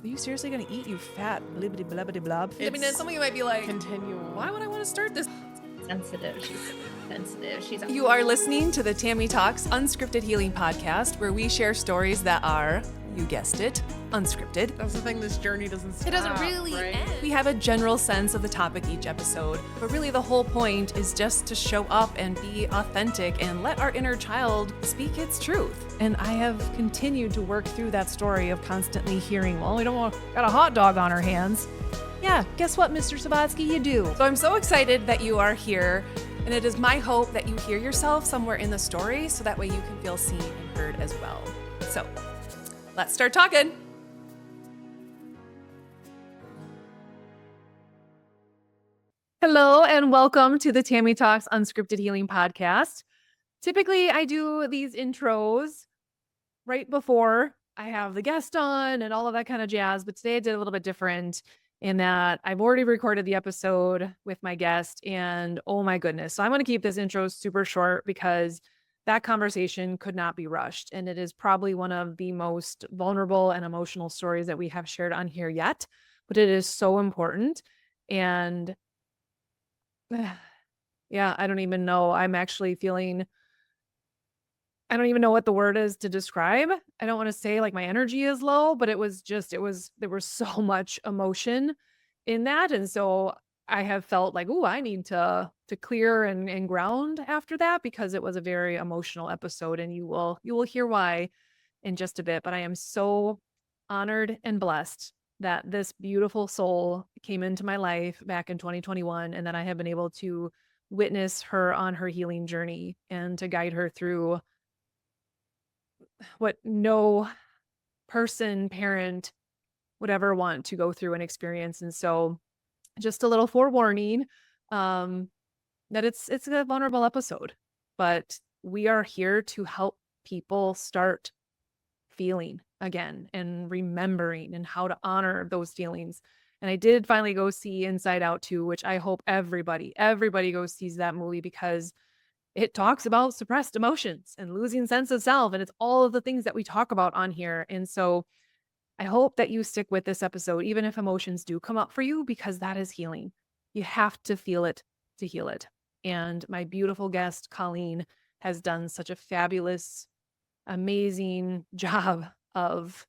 Are you seriously going to eat, you fat blibbity blabbity blob? I mean, It's some of you might be like, continual. why would I want to start this? Sensitive. She's sensitive. She's You are listening to the Tammy Talks Unscripted Healing Podcast, where we share stories that are, you guessed it, unscripted. That's the thing, this journey doesn't stop. It doesn't really right? end. We have a general sense of the topic each episode, but really the whole point is just to show up and be authentic and let our inner child speak its truth. And I have continued to work through that story of constantly hearing, well, we don't want, got a hot dog on our hands. Yeah, guess what, Mr. Sabatsky, you do. So I'm so excited that you are here, and it is my hope that you hear yourself somewhere in the story so that way you can feel seen and heard as well. So let's start talking. Hello and welcome to the Tammy Talks Unscripted Healing Podcast. Typically, I do these intros right before I have the guest on and all of that kind of jazz, but today I did a little bit different in that I've already recorded the episode with my guest, and oh my goodness. So I'm going to keep this intro super short because that conversation could not be rushed, and it is probably one of the most vulnerable and emotional stories that we have shared on here yet, but it is so important. And yeah, I don't even know. I'm actually feeling, I don't even know what the word is to describe. I don't want to say like my energy is low, but there was so much emotion in that. And so I have felt like, oh, I need to clear and ground after that because it was a very emotional episode, and you will hear why in just a bit. But I am so honored and blessed that this beautiful soul came into my life back in 2021, and that I have been able to witness her on her healing journey and to guide her through what no person, parent would ever want to go through and experience. And so just a little forewarning, that it's a vulnerable episode, but we are here to help people start feeling again and remembering and how to honor those feelings. And I did finally go see Inside Out 2, which I hope everybody goes sees that movie because it talks about suppressed emotions and losing sense of self. And it's all of the things that we talk about on here. And so I hope that you stick with this episode, even if emotions do come up for you, because that is healing. You have to feel it to heal it. And my beautiful guest, Colleen, has done such a fabulous, amazing job of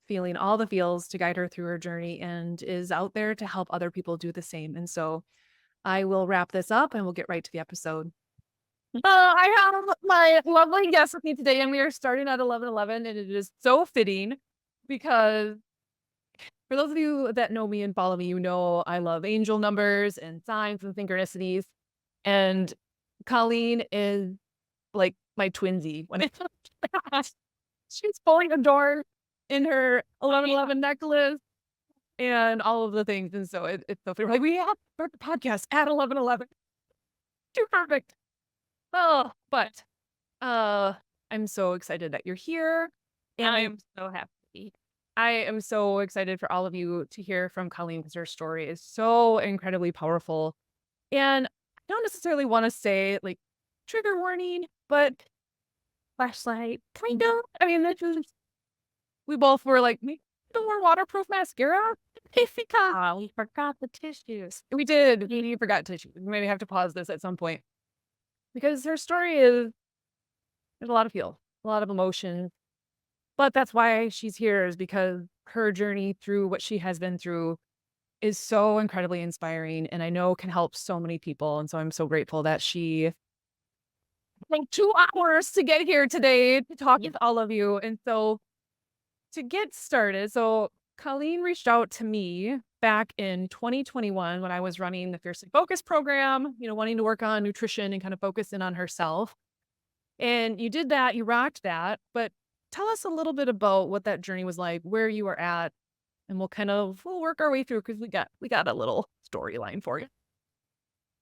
feeling all the feels to guide her through her journey and is out there to help other people do the same. And so I will wrap this up and we'll get right to the episode. I have my lovely guest with me today, and we are starting at 11:11, and it is so fitting because for those of you that know me and follow me, you know I love angel numbers and signs and synchronicities. And Colleen is like my twinsy when it she's pulling a door in her 11:11 necklace and all of the things. And so it's so fitting. We're like, we have to start the podcast at 11:11. Too perfect. Oh, but I'm so excited that you're here. And I'm so happy. I am so excited for all of you to hear from Colleen because her story is so incredibly powerful. And I don't necessarily want to say like trigger warning, but flashlight, kind of. I mean, we both were like, maybe more waterproof mascara. We forgot the tissues. We did. We forgot tissues. We maybe have to pause this at some point because her story is, there's a lot of feel, a lot of emotion. But that's why she's here, is because her journey through what she has been through is so incredibly inspiring, and I know can help so many people. And so I'm so grateful that she took 2 hours to get here today to talk with all of you. And so to get started, so Colleen reached out to me back in 2021 when I was running the Fiercely Focused program, wanting to work on nutrition and kind of focus in on herself. And you did that, you rocked that, but tell us a little bit about what that journey was like, where you were at, and we'll work our way through because we got a little storyline for you.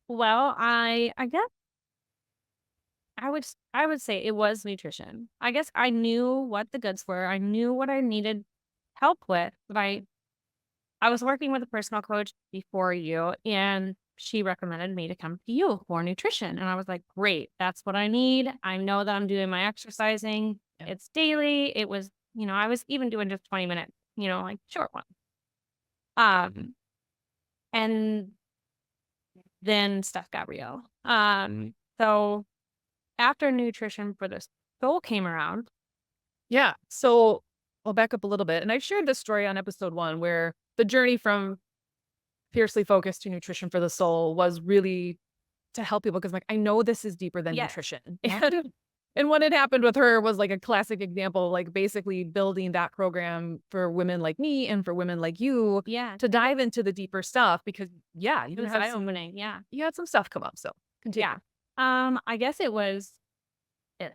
Well, I guess I would say it was nutrition. I guess I knew what the goods were. I knew what I needed help with, but I was working with a personal coach before you, and she recommended me to come to you for nutrition. And I was like, great, that's what I need. I know that I'm doing my exercising. Yeah. It's daily. It was, I was even doing just 20 minutes like short one. Um, and then stuff got real. So after nutrition for the soul came around, Yeah. So I'll back up a little bit. And I shared this story on episode 1 where the journey from fiercely focused to nutrition for the soul was really to help people because, like, I know this is deeper than yes, nutrition. yeah, And what had happened with her was like a classic example, like basically building that program for women like me and for women like you yeah, to dive into the deeper stuff because, yeah, it was eye opening. Yeah, you had some stuff come up. So yeah. continue. I guess it was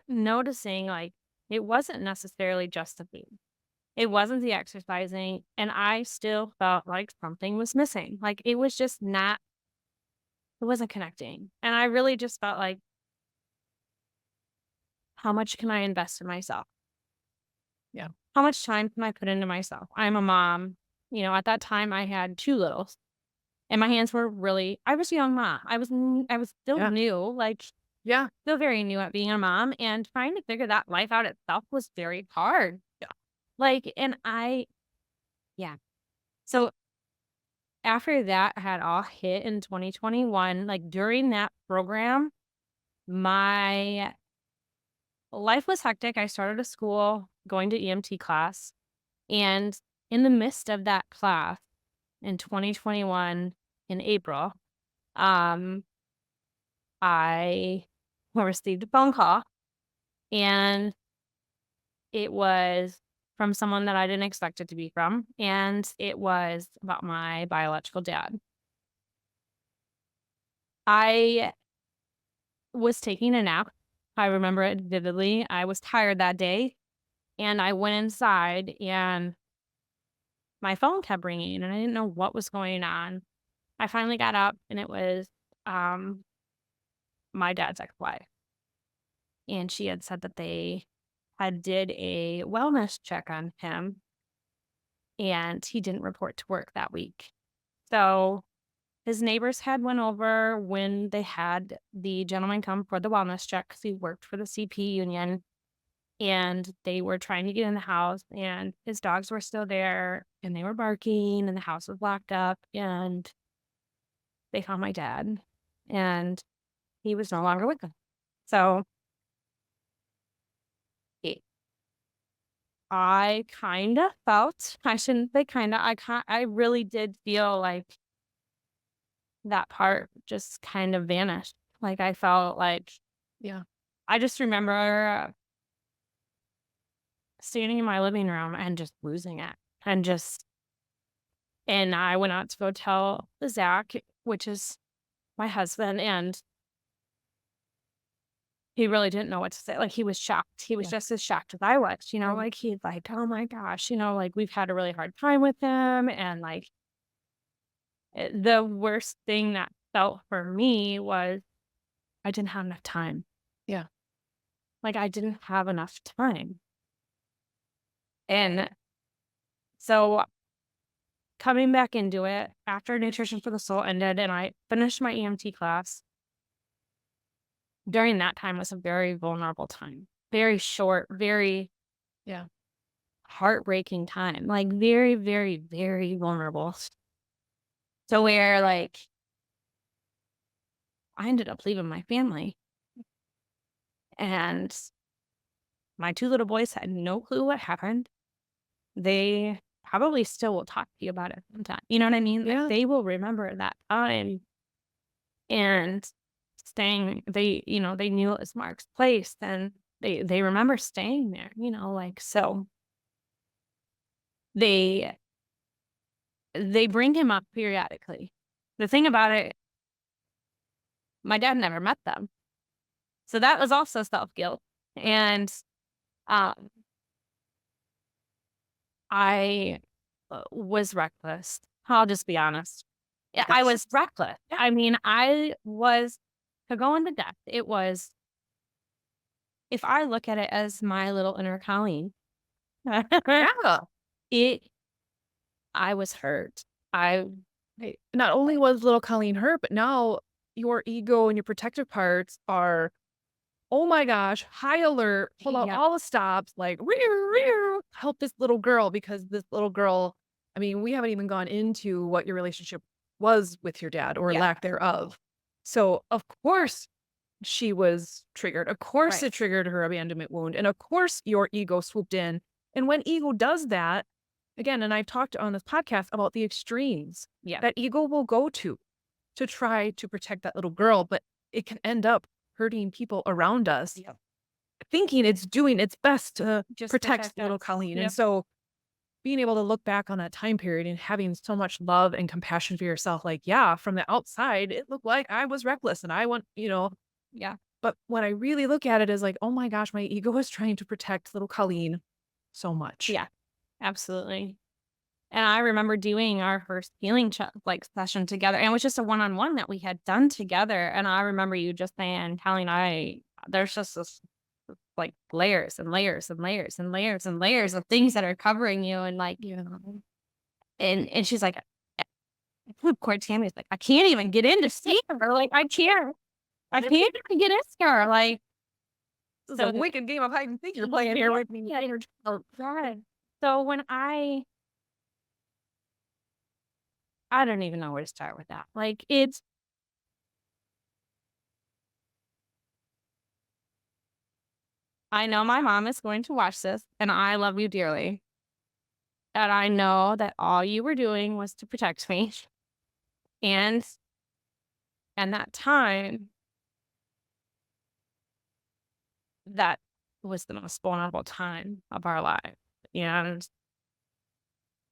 noticing like it wasn't necessarily just the food. It wasn't the exercising, and I still felt like something was missing. Like it was just not. It wasn't connecting, and I really just felt like, how much can I invest in myself? Yeah. How much time can I put into myself? I'm a mom. At that time I had 2 littles and my hands were really I was a young mom. I was still Yeah. new, like Yeah. still very new at being a mom and trying to figure that life out itself was very hard. Yeah. Like and I yeah. So after that had all hit in 2021, like during that program, my life was hectic. I started a school, going to EMT class, and in the midst of that class in 2021 in April, um, I received a phone call and it was from someone that I didn't expect it to be from. And it was about my biological dad. I was taking a nap. I remember it vividly. I was tired that day and I went inside and my phone kept ringing and I didn't know what was going on. I finally got up and it was um, my dad's ex-wife. And she had said that they had did a wellness check on him and he didn't report to work that week. So his neighbors had went over when they had the gentleman come for the wellness check because he worked for the CP union and they were trying to get in the house and his dogs were still there and they were barking and the house was locked up and they found my dad and he was no longer with them. So it, I kind of felt, I shouldn't say kind of, I really did feel like that part just kind of vanished. Like I felt like Yeah. I just remember standing in my living room and just losing it and just and I went out to go tell Zach, which is my husband, and he really didn't know what to say. Like he was shocked. He was Yeah. just as shocked as I was, Right. like he's like, oh my gosh, like we've had a really hard time with him. And like the worst thing that felt for me was I didn't have enough time. Yeah. Like I didn't have enough time. And so coming back into it after Nutrition for the Soul ended and I finished my EMT class, during that time was a very vulnerable time. Very short, very Yeah. heartbreaking time. Like very, very, very vulnerable. So where like I ended up leaving my family and my 2 little boys had no clue what happened. They probably still will talk to you about it sometime. You know what I mean? Like, Yeah. they will remember that time and staying they knew it was Mark's place and they remember staying there, like so they they bring him up periodically. The thing about it, my dad never met them. So that was also self-guilt. And um I was reckless. I'll just be honest. Yeah, I Yes. was reckless. I mean, I was to go into depth. It was if I look at it as my little inner Colleen, Yeah. it I was hurt. I Right. Not only was little Colleen hurt, but now your ego and your protective parts are oh my gosh, high alert, pull out Yeah. all the stops, like, rear, rear, help this little girl because this little girl, I mean, we haven't even gone into what your relationship was with your dad or Yeah. lack thereof. So, of course, she was triggered. Of course, Right. it triggered her abandonment wound. And of course, your ego swooped in. And when ego does that, again, and I've talked on this podcast about the extremes Yeah. that ego will go to try to protect that little girl, but it can end up hurting people around us, Yep. thinking it's doing its best to Just protect protect little us. Colleen. And Yep. so being able to look back on that time period and having so much love and compassion for yourself, like, yeah, from the outside, it looked like I was reckless and I want, Yeah. but when I really look at it as like, oh my gosh, my ego is trying to protect little Colleen so much. Yeah. Absolutely. And I remember doing our first healing session together, and it was just a one-on-one that we had done together. And I remember you just saying, telling I, there's just this like layers and layers and layers and layers and layers of things that are covering you, and like, Yeah. and she's like, poor Tammy's like, I can't even get in to see her. Like, I can't even get in here. Like, This is a so wicked game of hide and seek you're playing here with me. yeah, oh, God. So when I don't even know where to start with that. Like, I know my mom is going to watch this, and I love you dearly. And I know that all you were doing was to protect me. And that time, that was the most vulnerable time of our life. And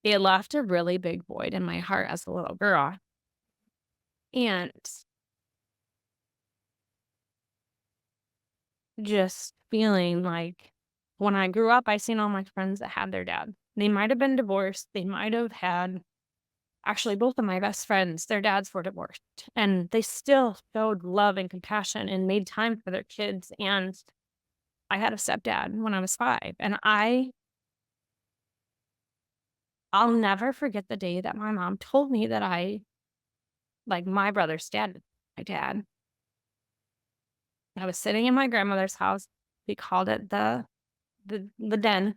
it left a really big void in my heart as a little girl. And just feeling like when I grew up, I seen all my friends that had their dad. They might have been divorced. They might have had, actually, both of my best friends, their dads were divorced. And they still showed love and compassion and made time for their kids. And I had a stepdad when I was 5. And I'll never forget the day that my mom told me that like my brother's dad, my dad. I was sitting in my grandmother's house. We called it the den.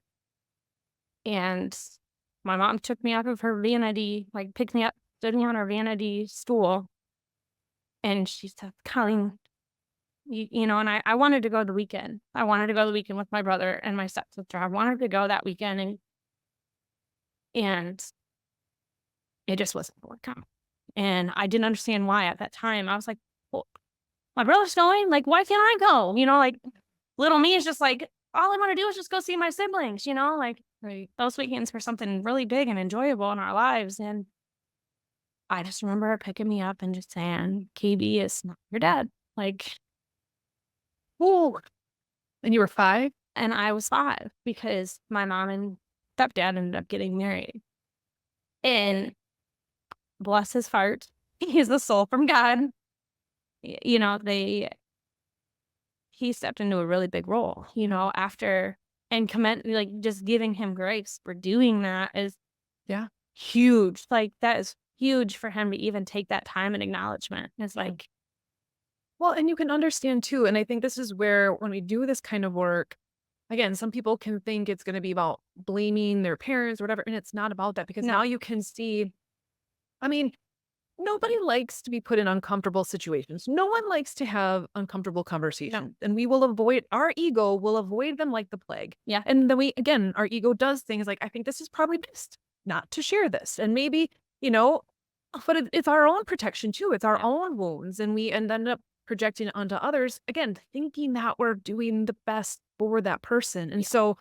And my mom took me out of her vanity, like picked me up, stood me on her vanity stool. And she said, Colleen, and I wanted to go the weekend. I wanted to go the weekend with my brother and my stepsister. I wanted to go that weekend, and it just wasn't going to come. And I didn't understand why at that time. I was like, well, my brother's going. Like, why can't I go? Like little me is just like, all I want to do is just go see my siblings, like Right. those weekends were something really big and enjoyable in our lives. And I just remember her picking me up and just saying, KB is not your dad. Like, Ooh. And you were 5? and I was 5 because my mom and stepdad ended up getting married. And bless his heart, he's the soul from God. He stepped into a really big role, after, and comment, like, just giving him grace for doing that is Yeah. huge. Like, that is huge for him to even take that time and acknowledgement. It's like, Well, and you can understand too, and I think this is where when we do this kind of work, again, some people can think it's going to be about blaming their parents or whatever, and it's not about that because no, now you can see, I mean, nobody likes to be put in uncomfortable situations. No one likes to have uncomfortable conversations, and we will avoid, our ego will avoid them like the plague. yeah, And then again, our ego does things like, I think this is probably best not to share this. And maybe, but it's our own protection too. It's our yeah, own wounds. And we end up projecting it onto others, again, thinking that we're doing the best for that person. And yeah, so,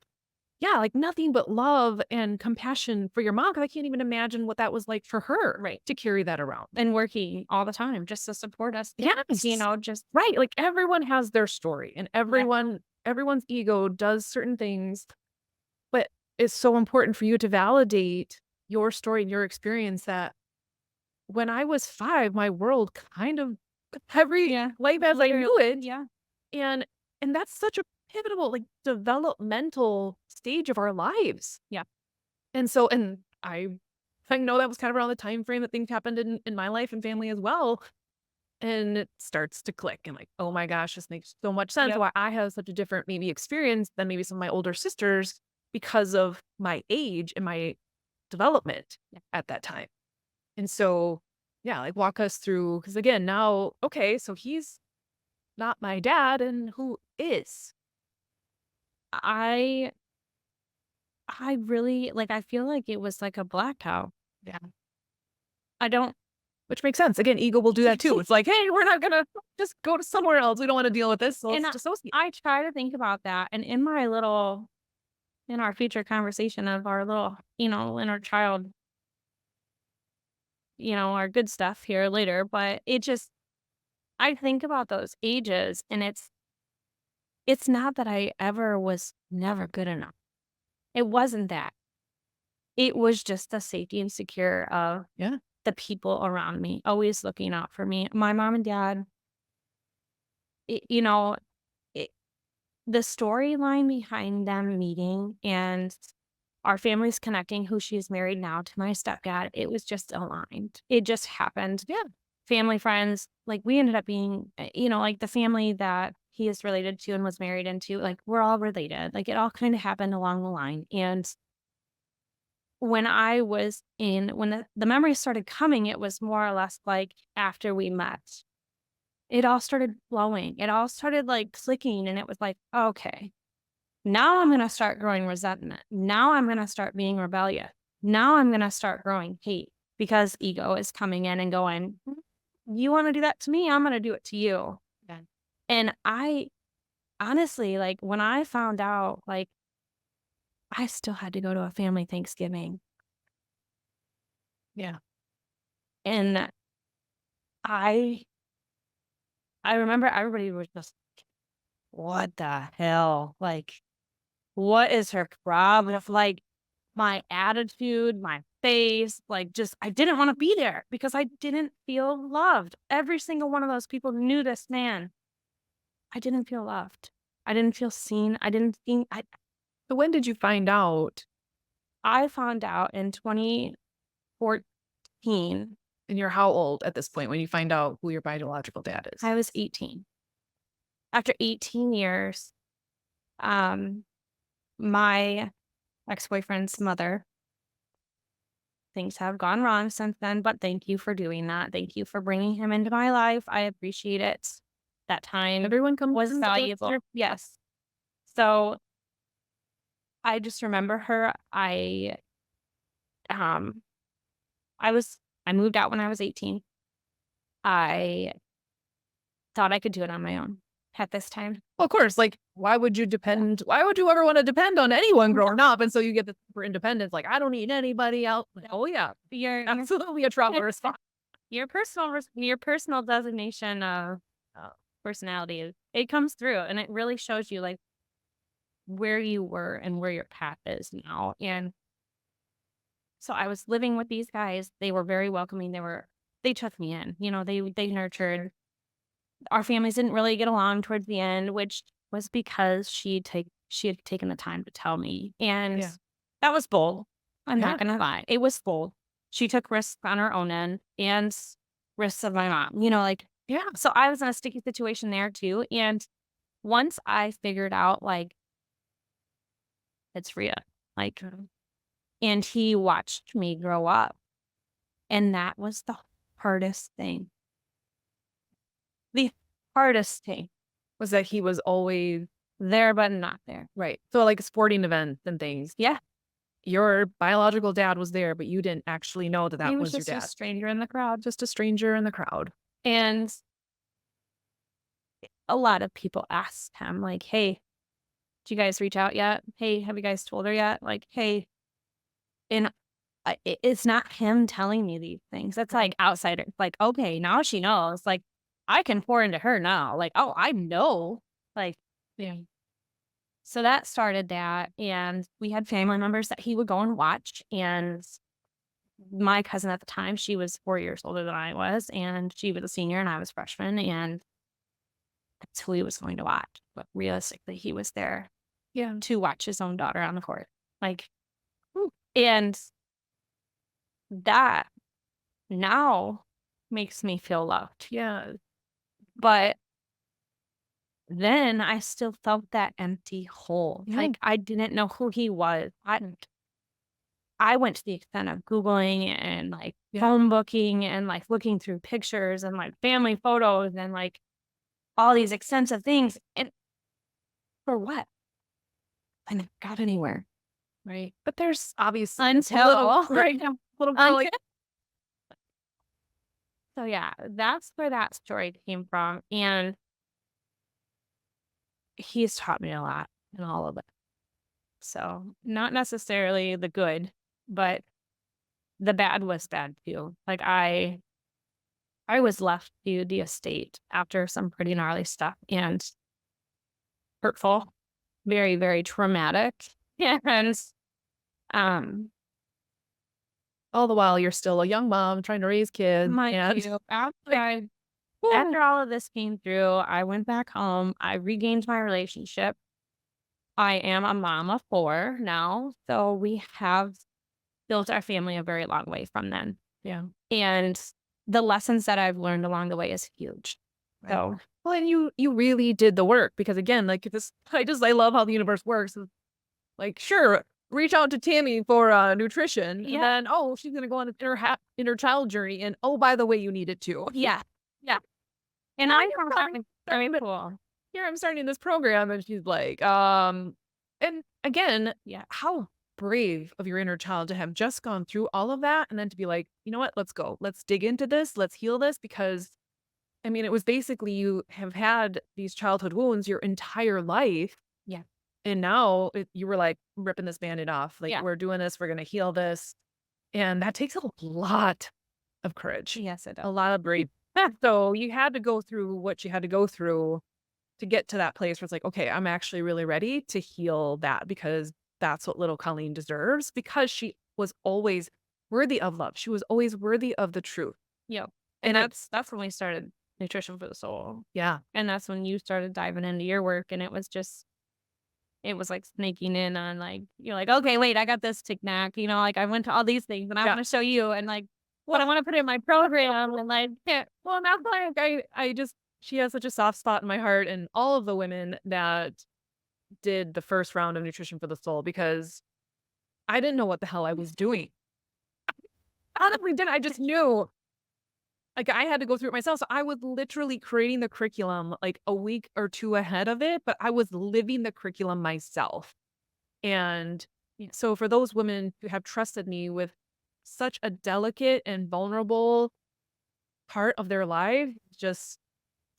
yeah, like nothing but love and compassion for your mom. Cause I can't even imagine what that was like for her right. to carry that around. And working all the time just to support us. Yes. Just, Right. Like everyone has their story and yeah, everyone's ego does certain things, but it's so important for you to validate your story and your experience that when I was 5, my world kind of every yeah, life as I knew it. yeah, And that's such a pivotal, like developmental stage of our lives. yeah, And so, and I know that was kind of around the time frame that things happened in my life and family as well. And it starts to click and like, oh my gosh, this makes so much sense Yep. why I have such a different maybe experience than maybe some of my older sisters because of my age and my development Yeah. at that time. And so, yeah, like walk us through because again, now, okay, so he's not my dad and who is? I I really like I feel like it was like a blackout. Yeah. I don't Which makes sense. Again, ego will do that too. It's like, hey, we're not gonna just go to somewhere else. We don't want to deal with this. So and let's dissociate. I try to think about that and in our future conversation of our little, inner child, our good stuff here later, but I think about those ages and it's not that I ever was never good enough. It wasn't that. It was just the safety and secure of Yeah. the people around me, always looking out for me. My mom and dad, it, you know, it, the storyline behind them meeting and our families connecting, who she's married now to my stepdad, it was just aligned. It just happened. Yeah. Family, friends, like we ended up being, like the family that he is related to and was married into, like we're all related. Like it all kind of happened along the line. And when the memories started coming, it was more or less like after we met. It all started flowing. It all started like clicking and it was like, okay, now I'm going to start growing resentment. Now I'm going to start being rebellious. Now I'm going to start growing hate because ego is coming in and going, you want to do that to me? I'm going to do it to you. Yeah. And I honestly, like when I found out, like I still had to go to a family Thanksgiving. Yeah. And I I remember everybody was just, what the hell? Like, what is her problem? Like, my attitude, my face, like, just, I didn't want to be there because I didn't feel loved. Every single one of those people who knew this man. I didn't feel loved. I didn't feel seen. I didn't think, So when did you find out? I found out in 2014, And you're how old at this point when you find out who your biological dad is? I was 18. After 18 years, um, my ex-boyfriend's mother, things have gone wrong since then, but thank you for doing that. Thank you for bringing him into my life. I appreciate it. That time Everyone comes was in valuable. Yes. So I just remember her. Um I was I moved out when I was 18. I thought I could do it on my own at this time. Well, of course, like, why would you depend? Why would you ever want to depend on anyone growing up? And so you get the super independence, like, I don't need anybody else. Like, oh, yeah, Your absolutely a trauma response. your personal designation of personality it comes through and it really shows you like where you were and where your path is now. And so I was living with these guys. They were very welcoming. They took me in. They nurtured. Our families didn't really get along towards the end, which was because she had taken the time to tell me. And Yeah. that was bold. I'm Yeah. not gonna lie. It was bold. She took risks on her own end and risks of my mom. Yeah. So I was in a sticky situation there too. And once I figured out like it's Rhea, like and he watched me grow up. And that was the hardest thing. The hardest thing. Was that he was always There, but not there. right. So, like sporting events and things, Yeah. your biological dad was there, but you didn't actually know that He that was was your just a dad. stranger in the crowd. Just a stranger in the crowd. And a lot of people asked him, like, hey, did you guys reach out yet? Hey, have you guys told her yet? Like, hey, and it's not him telling me these things. That's like outsiders. Like, okay, now she knows. Like, I can pour into her now. Like, oh, I know. Like, Yeah. so that started that. And we had family members that he would go and watch. And my cousin at the time, she was 4 years older than I was. And she was a senior and I was freshman. And that's who he was going to watch. But realistically, he was there Yeah. to watch his own daughter on the court. Like, and that now makes me feel loved. Yeah. But then I still felt that empty hole. Yeah. Like, I didn't know who he was. I went to the extent of Googling and, like, Yeah. phone booking and, like, looking through pictures and, like, family photos and, like, all these extensive things, and for what? I never got anywhere. Right. But there's obviously Until right now, little girl like, so, yeah, that's where that story came from, and he's taught me a lot in all of it. So, not necessarily the good, but the bad was bad too. Like, I was left to the estate after some pretty gnarly stuff and hurtful, very, very traumatic. And, um, all the while you're still a young mom trying to raise kids my and too, after like, woo. after all of this came through, I went back home, I regained my relationship. I am a mom of 4 now, so we have built our family a very long way from then. Yeah. And the lessons that I've learned along the way is huge. Right. So, Well, and you really did the work because again, like this, I love how the universe works. It's like, sure, reach out to Tammy for nutrition, and yeah, then oh, she's gonna go on an inner child journey, and oh, by the way, you need it too. yeah, yeah. And Now I you're found that very cool. here I'm starting this program, and she's like, and again, Yeah, how brave of your inner child to have just gone through all of that, and then to be like, you know what, let's go, let's dig into this, let's heal this, because I mean, it was basically you have had these childhood wounds your entire life. yeah, And now you were like ripping this bandit off. Like, yeah. we're doing this, we're going to heal this. And that takes a lot of courage, Yes, it a does. lot of brave. So you had to go through what you had to go through to get to that place where it's like, okay, I'm actually really ready to heal that because that's what little Colleen deserves because she was always worthy of love. She was always worthy of the truth. Yep. And And that's when we started Nutrition for the Soul. yeah, And that's when you started diving into your work, and it was like sneaking in on, like, you're like, okay, wait, I got this knack, like I went to all these things and I yeah. want to show you, and like, what I want to put in my program, and like, yeah, Well, that's like I just she has such a soft spot in my heart and all of the women that did the first round of Nutrition for the Soul because I didn't know what the hell I was doing. Honestly, didn't. I just knew like I had to go through it myself. So I was literally creating the curriculum like a week or two ahead of it, but I was living the curriculum myself. And yeah, so for those women who have trusted me with such a delicate and vulnerable part of their life, just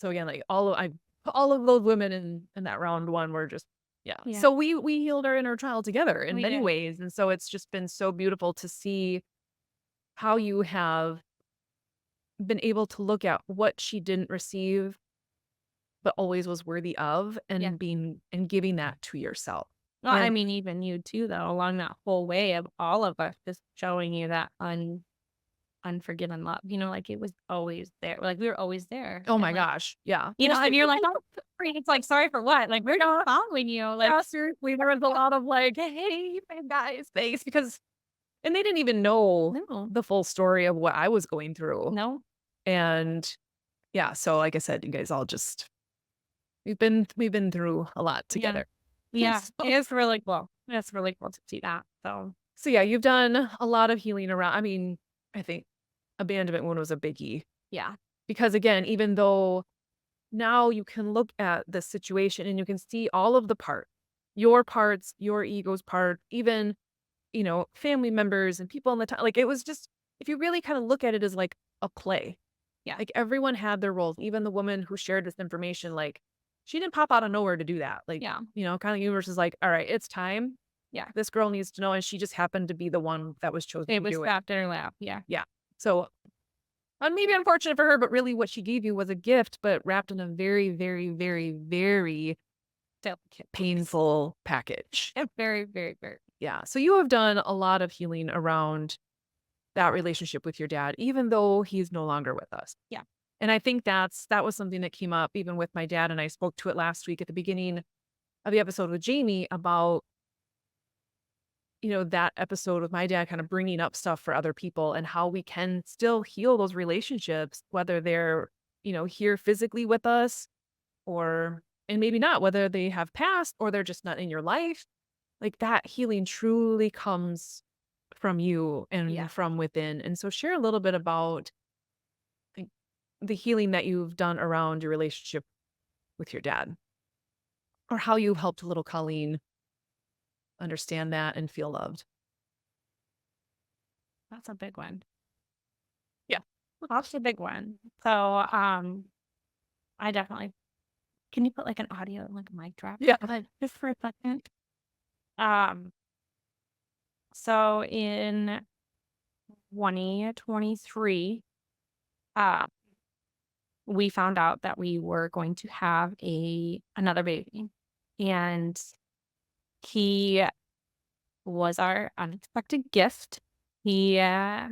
so again, like all of those women in that round one were just yeah. yeah, So we healed our inner child together in we many did. ways. And so it's just been so beautiful to see how you have been able to look at what she didn't receive but always was worthy of Yeah. and being and giving that to yourself. Well, I And mean, even you too, though, along that whole way of all of us just showing you that unforgiven love, like it was always there. Like we were always there. oh And my like, gosh, yeah. and you're like, oh, sorry. It's like, sorry for what? Like, we're not following you. Like, Yeah, seriously, there was a lot of like, hey, guys, thanks. Because and they didn't even know no, the full story of what I was going through. no. And yeah, so like I said, you guys all just we've been through a lot Yeah. together. Yeah. So, It's really cool. It's really cool to see that. So, so yeah, you've done a lot of healing around. I mean, I think abandonment one was a biggie yeah. because again, even though now you can look at the situation and you can see all of the parts, your ego's part, even, family members and people in the time. Like it was just, if you really kind of look at it as like a play, Yeah. like everyone had their roles, even the woman who shared this information, like she didn't pop out of nowhere to do that. Like, Yeah. kind of universe is like, all right, it's time. Yeah. This girl needs to know. And she just happened to be the one that was chosen It to was do it. wrapped in her lap. Yeah. Yeah. So maybe unfortunate for her, but really what she gave you was a gift, but wrapped in a very, very, very, very Delicate. painful package. Very, very, very. Yeah. So you have done a lot of healing around that relationship with your dad, even though he's no longer with us. Yeah. And I think that was something that came up even with my dad. And I spoke to it last week at the beginning of the episode with Jamie about, that episode with my dad kind of bringing up stuff for other people and how we can still heal those relationships, whether they're here physically with us, or and maybe not, whether they have passed or they're just not in your life. Like, that healing truly comes from you Yeah. and from within. And so share a little bit about, like, the healing that you've done around your relationship with your dad, or how you helped little Colleen understand that and feel loved. That's a big one. Yeah. That's a big one. So, I definitely can you put like an audio, like a mic drop? Yeah. Just for a second. Um, so in 2023, uh, we found out that we were going to have another baby. And he was our unexpected gift. He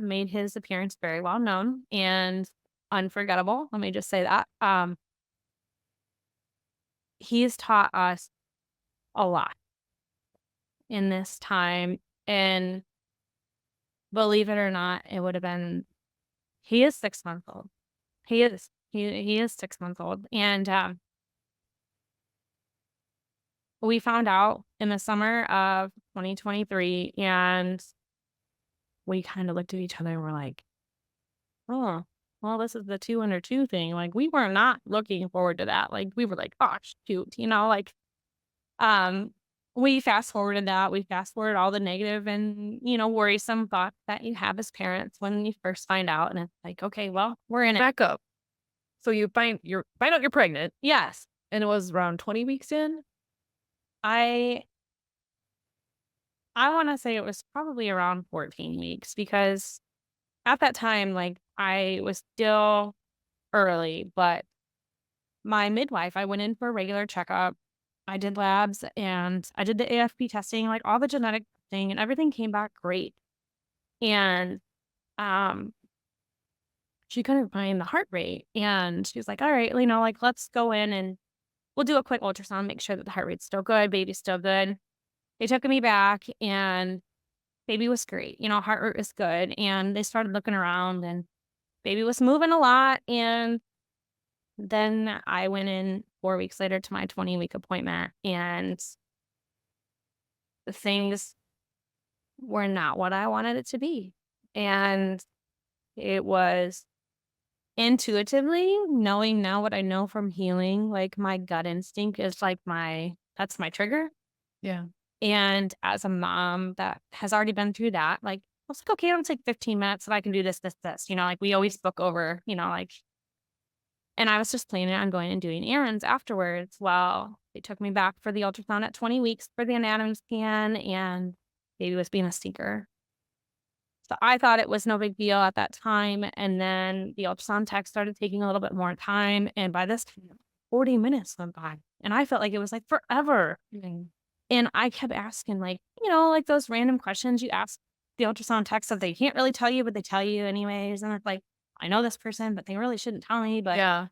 made his appearance very well known and unforgettable. Let me just say that. He has taught us a lot in this time. And believe it or not, it would have been, he is 6 months old. He is. He is 6 months old. And we found out in the summer of 2023, and we kind of looked at each other and we're like, oh, well, this is the 2 under 2 thing. Like, we were not looking forward to that. Like, we were like, oh, shoot, like, um, we fast forwarded that. We fast forwarded all the negative and, worrisome thoughts that you have as parents when you first find out. And it's like, okay, well, we're in it. Back up. So you find out you're pregnant, Yes. and it was around 20 weeks in? I I want to say it was probably around 14 weeks because at that time, like, I was still early, but my midwife, I went in for a regular checkup. I did labs and I did the AFP testing, like all the genetic testing, and everything came back great. And um, she couldn't find the heart rate. And she was like, all right, like, let's go in and we'll do a quick ultrasound, make sure that the heart rate's still good, baby's still good. They took me back and baby was great. Heart rate was good. And they started looking around and baby was moving a lot. And then I went in 4 weeks later to my 20-week appointment, and things were not what I wanted it to be. And it was intuitively knowing now what I know from healing, like my gut instinct is like that's my trigger. Yeah. And as a mom that has already been through that, like, I was like, okay, it'll take 15 minutes and I can do this, this, this. Like we always book over, like, and I was just planning on going and doing errands afterwards. Well, they took me back for the ultrasound at 20 weeks for the anatomy scan, and baby was being a stinker. So I thought it was no big deal at that time. And then the ultrasound tech started taking a little bit more time. And by this time, 40 minutes went by. And I felt like it was like forever. And I kept asking, like, like those random questions you ask the ultrasound techs that they can't really tell you, but they tell you anyways. And it's like, I know this person, but they really shouldn't tell me. But Yeah.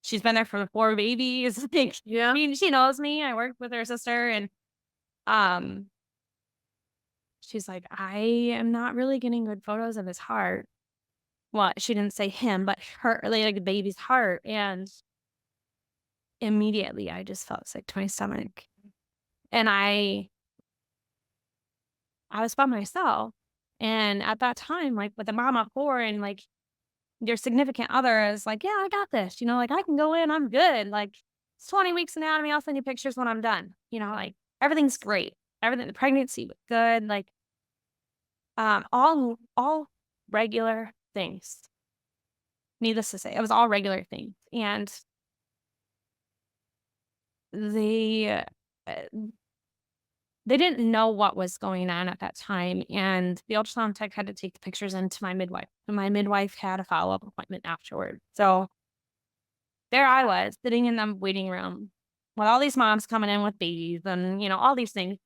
she's been there for 4 babies. Like, Yeah. I mean, she knows me. I work with her sister, and um, she's like, I am not really getting good photos of his heart. Well, she didn't say him, but her, like the baby's heart. And immediately I just felt sick to my stomach. And I was by myself. And at that time, like with a mom of 4 and like your significant other is like, yeah, I got this, like I can go in, I'm good. Like, it's 20 weeks anatomy. I'll send you pictures when I'm done. Like everything's great. Everything, the pregnancy was good. Like, all regular things. Needless to say, it was all regular things. And they, they didn't know what was going on at that time. And the ultrasound tech had to take the pictures into my midwife. And my midwife had a follow-up appointment afterward. So there I was sitting in the waiting room with all these moms coming in with babies and, all these things.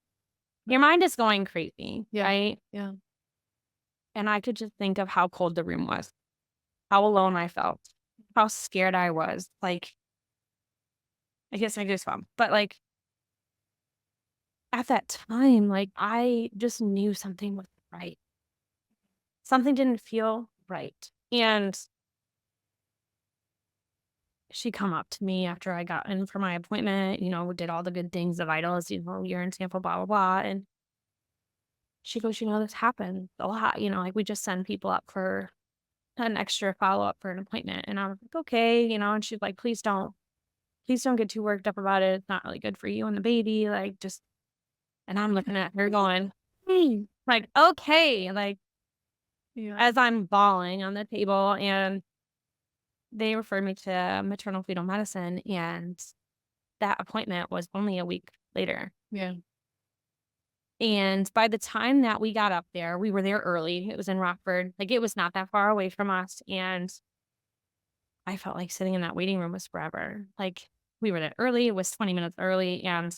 Your mind is going crazy, Yeah. right? Yeah. And I could just think of how cold the room was, how alone I felt, how scared I was. Like, I guess I goosebumps. But like at that time, like I just knew something was right. Something didn't feel right. And she come up to me after I got in for my appointment, did all the good things, the vitals, urine sample, blah, blah, blah. And she goes, this happens a lot, like we just send people up for an extra follow-up for an appointment. And I was like, okay, and she's like, please don't get too worked up about it. It's not really good for you and the baby. Like just, and I'm looking at her going, like, okay, like Yeah. as I'm bawling on the table, and they referred me to maternal fetal medicine, and that appointment was only a week later. Yeah. And by the time that we got up there, we were there early. It was in Rockford. Like it was not that far away from us. And I felt like sitting in that waiting room was forever. Like we were there early. It was 20 minutes early. And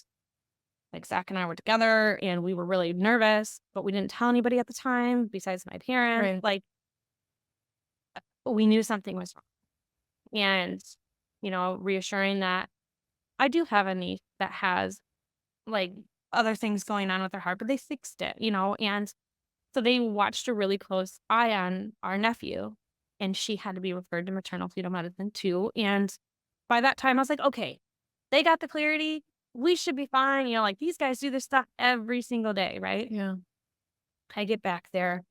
like Zach and I were together and we were really nervous, but we didn't tell anybody at the time besides my parents. Right. Like we knew something was wrong. And, reassuring that I do have a niece that has like other things going on with her heart, but they fixed it, and so they watched a really close eye on our nephew, and she had to be referred to maternal fetal medicine too. And by that time, I was like, okay, they got the clarity. We should be fine. Like these guys do this stuff every single day, right? Yeah. I get back there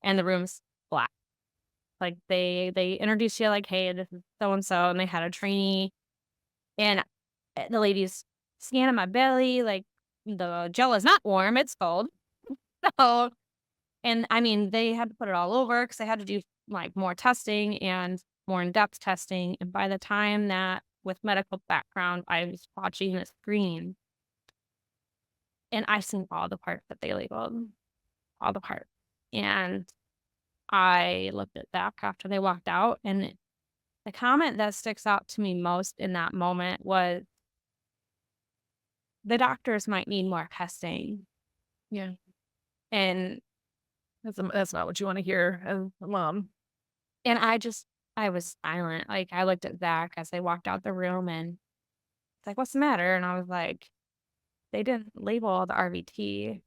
and the room's black. Like they introduce you like, hey, this is so and so, and they had a trainee, and the lady's scanning my belly, like the gel is not warm, it's cold. So, and I mean, they had to put it all over because they had to do like more testing and more in-depth testing. And by the time that with medical background, I was watching the screen and I seen all the parts that they labeled, all the parts. And I looked at that after they walked out. And the comment that sticks out to me most in that moment was the doctors might need more testing. Yeah. And That's not what you want to hear as a mom. And I was silent. Like, I looked at Zach as they walked out the room and it's like, "What's the matter?" And I was like, "They didn't label the RVT."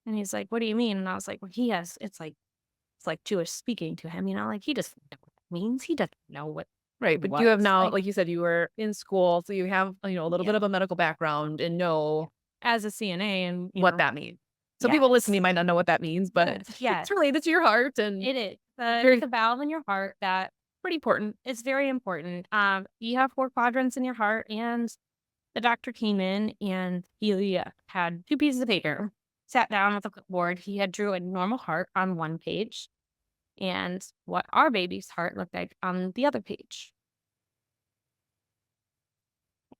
And he's like, "What do you mean?" And I was like, "Well, it's like Jewish speaking to him, like he doesn't know what that means. He doesn't know what Right. But you what have now, like like you said, you were in school, so you have, a little yeah, bit of a medical background and know as a CNA and what that means. So people listening yes. might not know what that means, but Yes, yes. it's related to your heart and It is. very It's a valve in your heart that pretty important. is very important. You have 4 quadrants in your heart, and the doctor came in and he had 2 pieces of paper, sat down with a clipboard. He had drew a normal heart on one page and what our baby's heart looked like on the other page.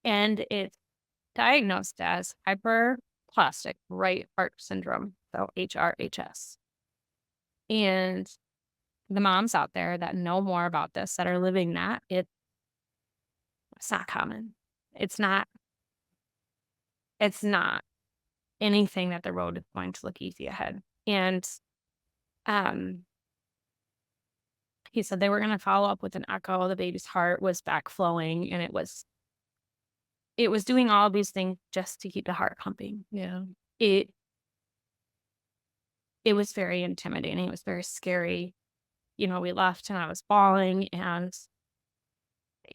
And it's diagnosed as hyperplastic right heart syndrome, so HRHS. And the moms out there that know more about this, that are living that, it's not common. It's not it's not anything that the road is going to look easy ahead. And um he said they were going to follow up with an echo. The baby's heart was back flowing and it was doing all these things just to keep the heart pumping. Yeah. It it was very intimidating. It was very scary. We left and I was bawling and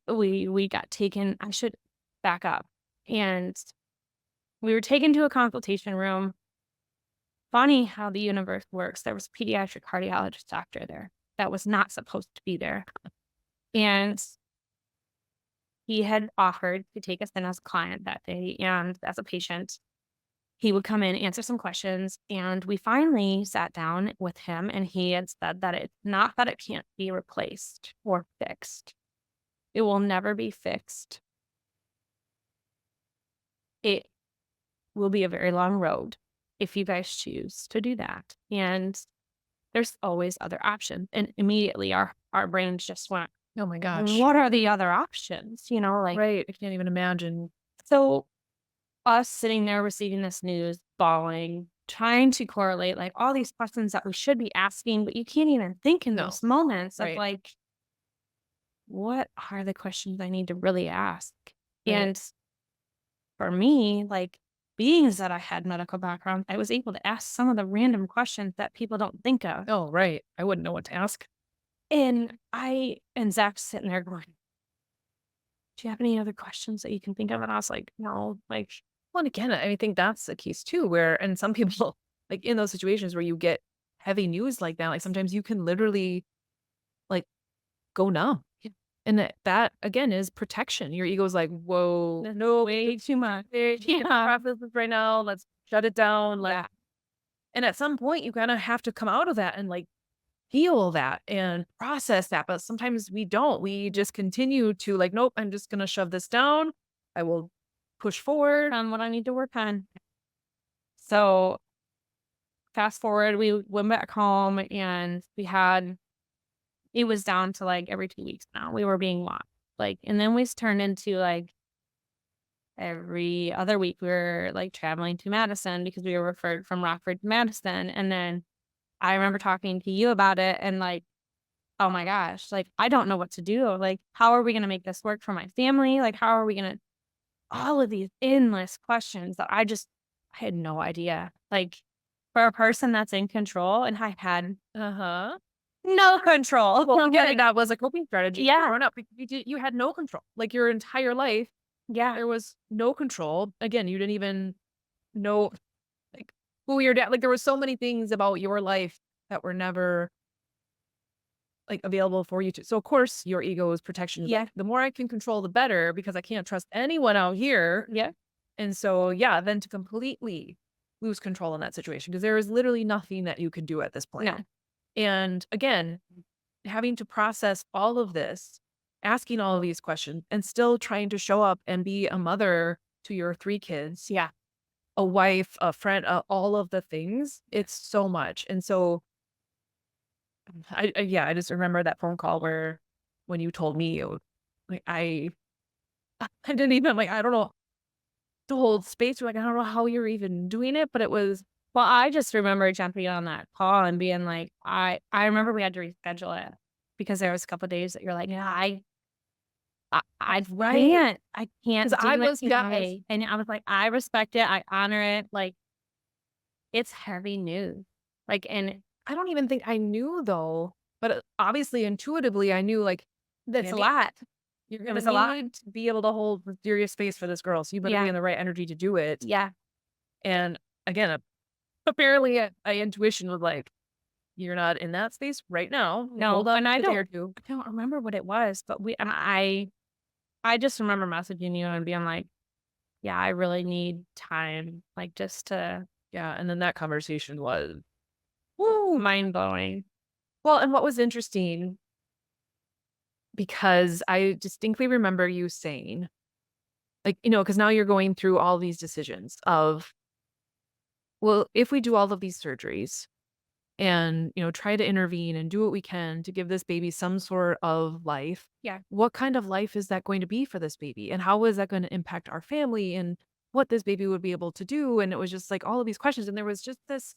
we got taken. I should back up. And we were taken to a consultation room. Funny how the universe works. There was a pediatric cardiologist doctor there that was not supposed to be there. And he had offered to take us in as a client that day and as a patient. He would come in, answer some questions, and we finally sat down with him and he had said that it's not that it can't be replaced or fixed. It will never be fixed. It will be a very long road if you guys choose to do that. And there's always other options. And immediately our brains just went, Oh my gosh. what are the other options? Like, Right. I can't even imagine. so us sitting there receiving this news, bawling, trying to correlate like all these questions that we should be asking, but you can't even think in No. those moments of Right. like, what are the questions I need to really ask? Right. And for me, like being that I had medical background, I was able to ask some of the random questions that people don't think of. Oh, right. I wouldn't know what to ask. And Zach's sitting there going, do you have any other questions that you can think of? And I was like, no, like, Well, and again, I think that's the case too, where and some people like in those situations where you get heavy news like that, like sometimes you can literally like go numb. yeah, And that again is protection. Your ego's like, whoa, no, way too much. can't Yeah. process this right now. Let's shut it down. Yeah. And at some point you kind of have to come out of that and like feel that and process that. But sometimes we don't. We just continue to like, nope, I'm just gonna shove this down. I will push forward. On what I need to work on. So fast forward, we went back home and it was down to like every 2 weeks now. We were being locked. Like, and then we turned into like every other week we were like traveling to Madison because we were referred from Rockford to Madison. And then I remember talking to you about it and like, oh my gosh, like I don't know what to do. Like, how are we going to make this work for my family? Like, how are we going to, all of these endless questions that I had no idea. Like, for a person that's in control, and I had Uh-huh. no control. Well, again, Like, that was a coping strategy. yeah, Growing up, you had no control. Like your entire life, yeah, there was no control. Again, you didn't even know like who your dad. Like there were so many things about your life that were never like available for you to. So of course, your ego's protection. Is like, yeah, the more I can control, the better, because I can't trust anyone out here. yeah, And so, yeah, then to completely lose control in that situation because there is literally nothing that you could do at this point. no, And again, having to process all of this, asking all of these questions, and still trying to show up and be a mother to your 3 kids, yeah, a wife, a friend, all of the things. It's so much. And so, yeah, I just remember that phone call where when you told me, like, I didn't even, like, I don't know, to hold space. You're like, I don't know how you're even doing it, but it was, well, I just remember jumping on that call and being like, I remember we had to reschedule it because there was a couple days that you're like, yeah, I right. I can't Because I do it was, guys, today. And I was like, I respect it, I honor it. Like, it's heavy news. Like, and I don't even think I knew though, but obviously intuitively I knew like, that's a Tammy, lot. you're It gonna was a lot. need to be able to hold serious space for this girl. So you better be Yeah, in the right energy to do it. yeah. And again, apparently my intuition was like, you're not in that space right now. No, Hold on and a day or two. I don't remember what it was, but I just remember messaging you and being like, "Yeah, I really need time, like, just to." Yeah. And then that conversation was, Woo, mind blowing. well, and what was interesting, because I distinctly remember you saying, like, because now you're going through all these decisions of, well, if we do all of these surgeries and, try to intervene and do what we can to give this baby some sort of life, Yeah, what kind of life is that going to be for this baby? And how is that going to impact our family and what this baby would be able to do? And it was just like all of these questions. And there was just this,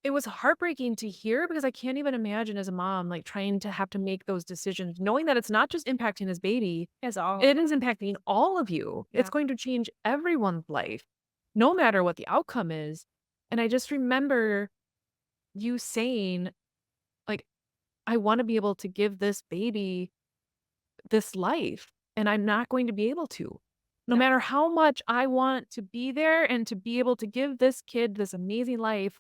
it was heartbreaking to hear because I can't even imagine as a mom, like trying to have to make those decisions, knowing that it's not just impacting his baby, it's all. it is impacting all of you. It's Yeah, going to change everyone's life, no matter what the outcome is. And I just remember you saying, like, I want to be able to give this baby this life, and I'm not going to be able to. No no, matter how much I want to be there and to be able to give this kid this amazing life,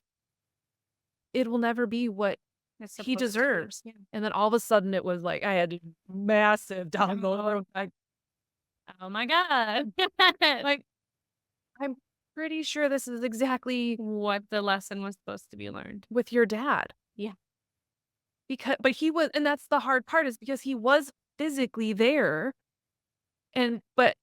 it will never be what it's he supposed to be. deserves. Yeah. And then all of a sudden it was like I had a massive download. Like, Oh my god. like I'm pretty sure this is exactly What the lesson was supposed to be learned. with your dad. Yeah, Because but he was, and that's the hard part, is because he was physically there and but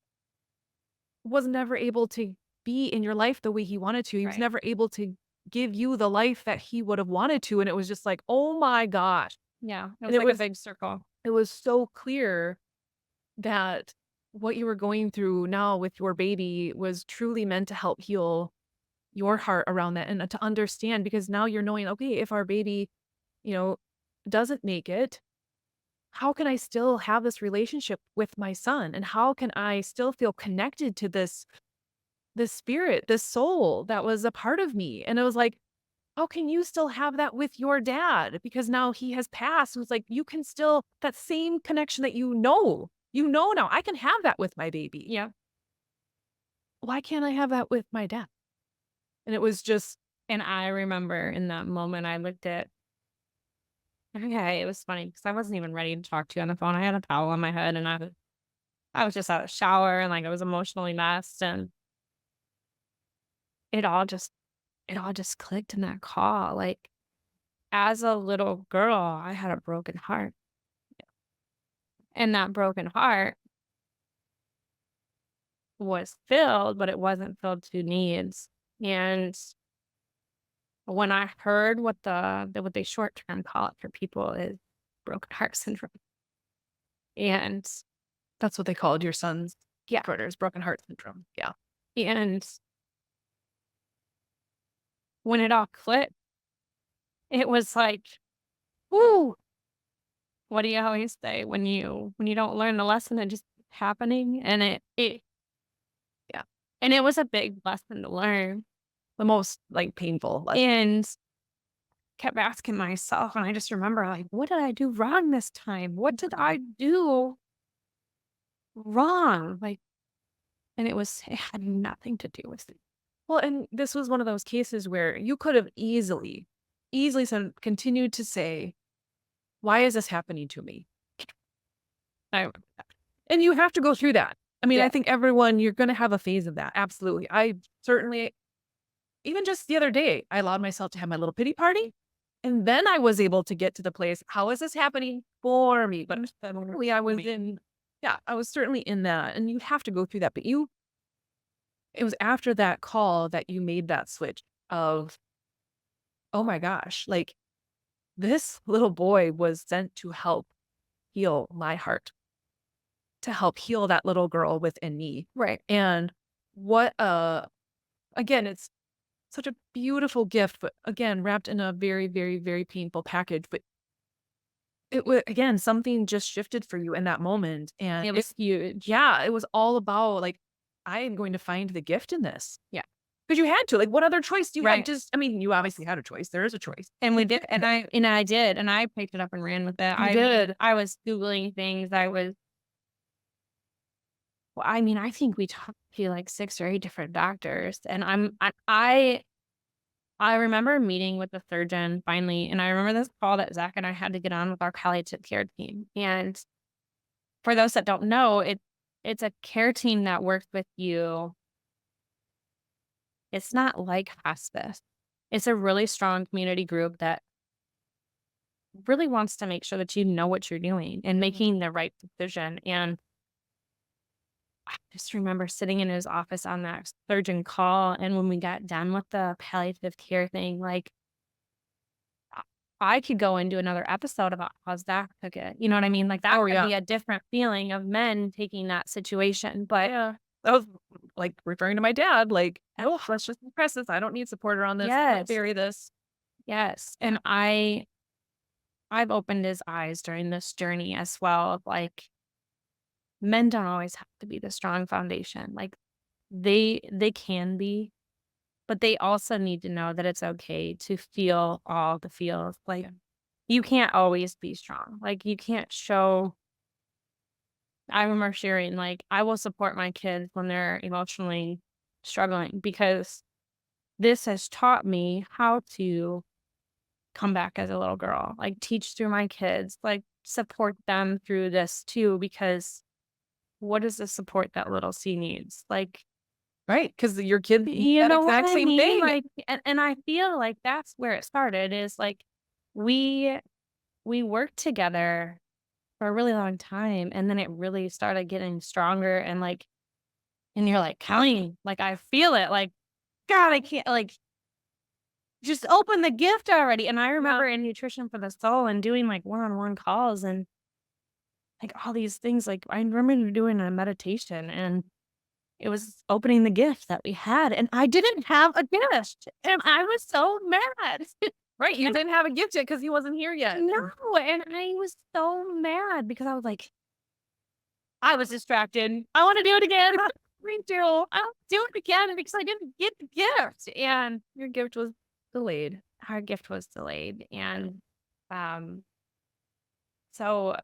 was never able to be in your life the way he wanted to. He was right. never able to give you the life that he would have wanted to, and it was just like, "Oh my gosh." Yeah, it And was like a big circle. it was so clear that what you were going through now with your baby was truly meant to help heal your heart around that and to understand, because now you're knowing, okay, if our baby, you know, doesn't make it, how can I still have this relationship with my son? And how can I still feel connected to this spirit, this soul that was a part of me? And it was like, how can you still have that with your dad? Because now he has passed. It was like, you can still, that same connection that You know now, I can have that with my baby. Yeah. Why can't I have that with my dad? And it was just And I remember in that moment, I looked at okay, it was funny because I wasn't even ready to talk to you on the phone. I had a towel on my head and I was just out of the shower and like I was emotionally messed and it all just it all just clicked in that call. Like as a little girl, I had a broken heart. And that broken heart was filled, but it wasn't filled to needs. And when I heard what what they short term call it for people is broken heart syndrome. And that's what they called your son's yeah, disorders, broken heart syndrome. Yeah. and when it all clicked, it was like, whoo, what do you always say when you don't learn the lesson, it just keeps happening? And it Yeah. and it was a big lesson to learn. The most like painful lesson. And kept asking myself, and I just remember like, what did I do wrong this time? What did I do wrong? Like, and it had nothing to do with it. Well, and this was one of those cases where you could have easily continued to say, why is this happening to me? I, And you have to go through that. I mean, yeah, I think everyone, you're going to have a phase of that. Absolutely. I certainly, even just the other day, I allowed myself to have my little pity party. And then I was able to get to the place, how is this happening for me? But really, I was I was certainly in that. And you have to go through that. But it was after that call that you made that switch of, oh my gosh, like this little boy was sent to help heal my heart, to help heal that little girl within me. right. And what, again, it's such a beautiful gift, but again, wrapped in a very, very, very painful package. But it was, again, something just shifted for you in that moment. And It was huge. yeah, it was all about like, I am going to find the gift in this. Yeah. Because you had to, like, what other choice do you have? Right. Just, I mean, you obviously had a choice. There is a choice. And we did, and I did, and I picked it up and ran with it. You did. I was Googling things. Well, I mean, I think we talked to like 6 or 8 different doctors, and I remember meeting with the surgeon finally, and I remember this call that Zach and I had to get on with our palliative care team. And for those that don't know, it's a care team that works with you. It's not like hospice. It's a really strong community group that really wants to make sure that you know what you're doing and making the right decision. And I just remember sitting in his office on that surgeon call, and when we got done with the palliative care thing, like I I could go into another episode about how Zach took it. You know what I mean? Like that Oh, could yeah. be a different feeling of men taking that situation. But Yeah. That was like referring to my dad, like, oh, let's just press this. I don't need support around this. Let's yes, bury this. yes. And I've opened his eyes during this journey as well of like men don't always have to be the strong foundation. Like they can be, but they also need to know that it's okay to feel all the feels. Like Yeah. you can't always be strong. Like you can't show I remember sharing like I will support my kids when they're emotionally struggling because this has taught me how to come back as a little girl, like teach through my kids, like support them through this too, because what is the support that little C needs? Like, Right. Because your kid needs you that know what exact I same mean? thing. Like, and I feel like that's where it started is like we we worked together for a really long time and then it really started getting stronger and like and you're like, Colleen, like I feel it. Like, God, I can't like just open the gift already. And I remember in Nutrition for the Soul and doing like one-on-one calls and like all these things. Like I remember doing a meditation and it was opening the gift that we had. And I didn't have a gift. And I was so mad. Right. You And didn't have a gift yet because he wasn't here yet. no, and I was so mad because I was like, I was distracted. I want to do it again. Me too. I'll do it again because I didn't get the gift. And Your gift was delayed. our gift was delayed. And um, so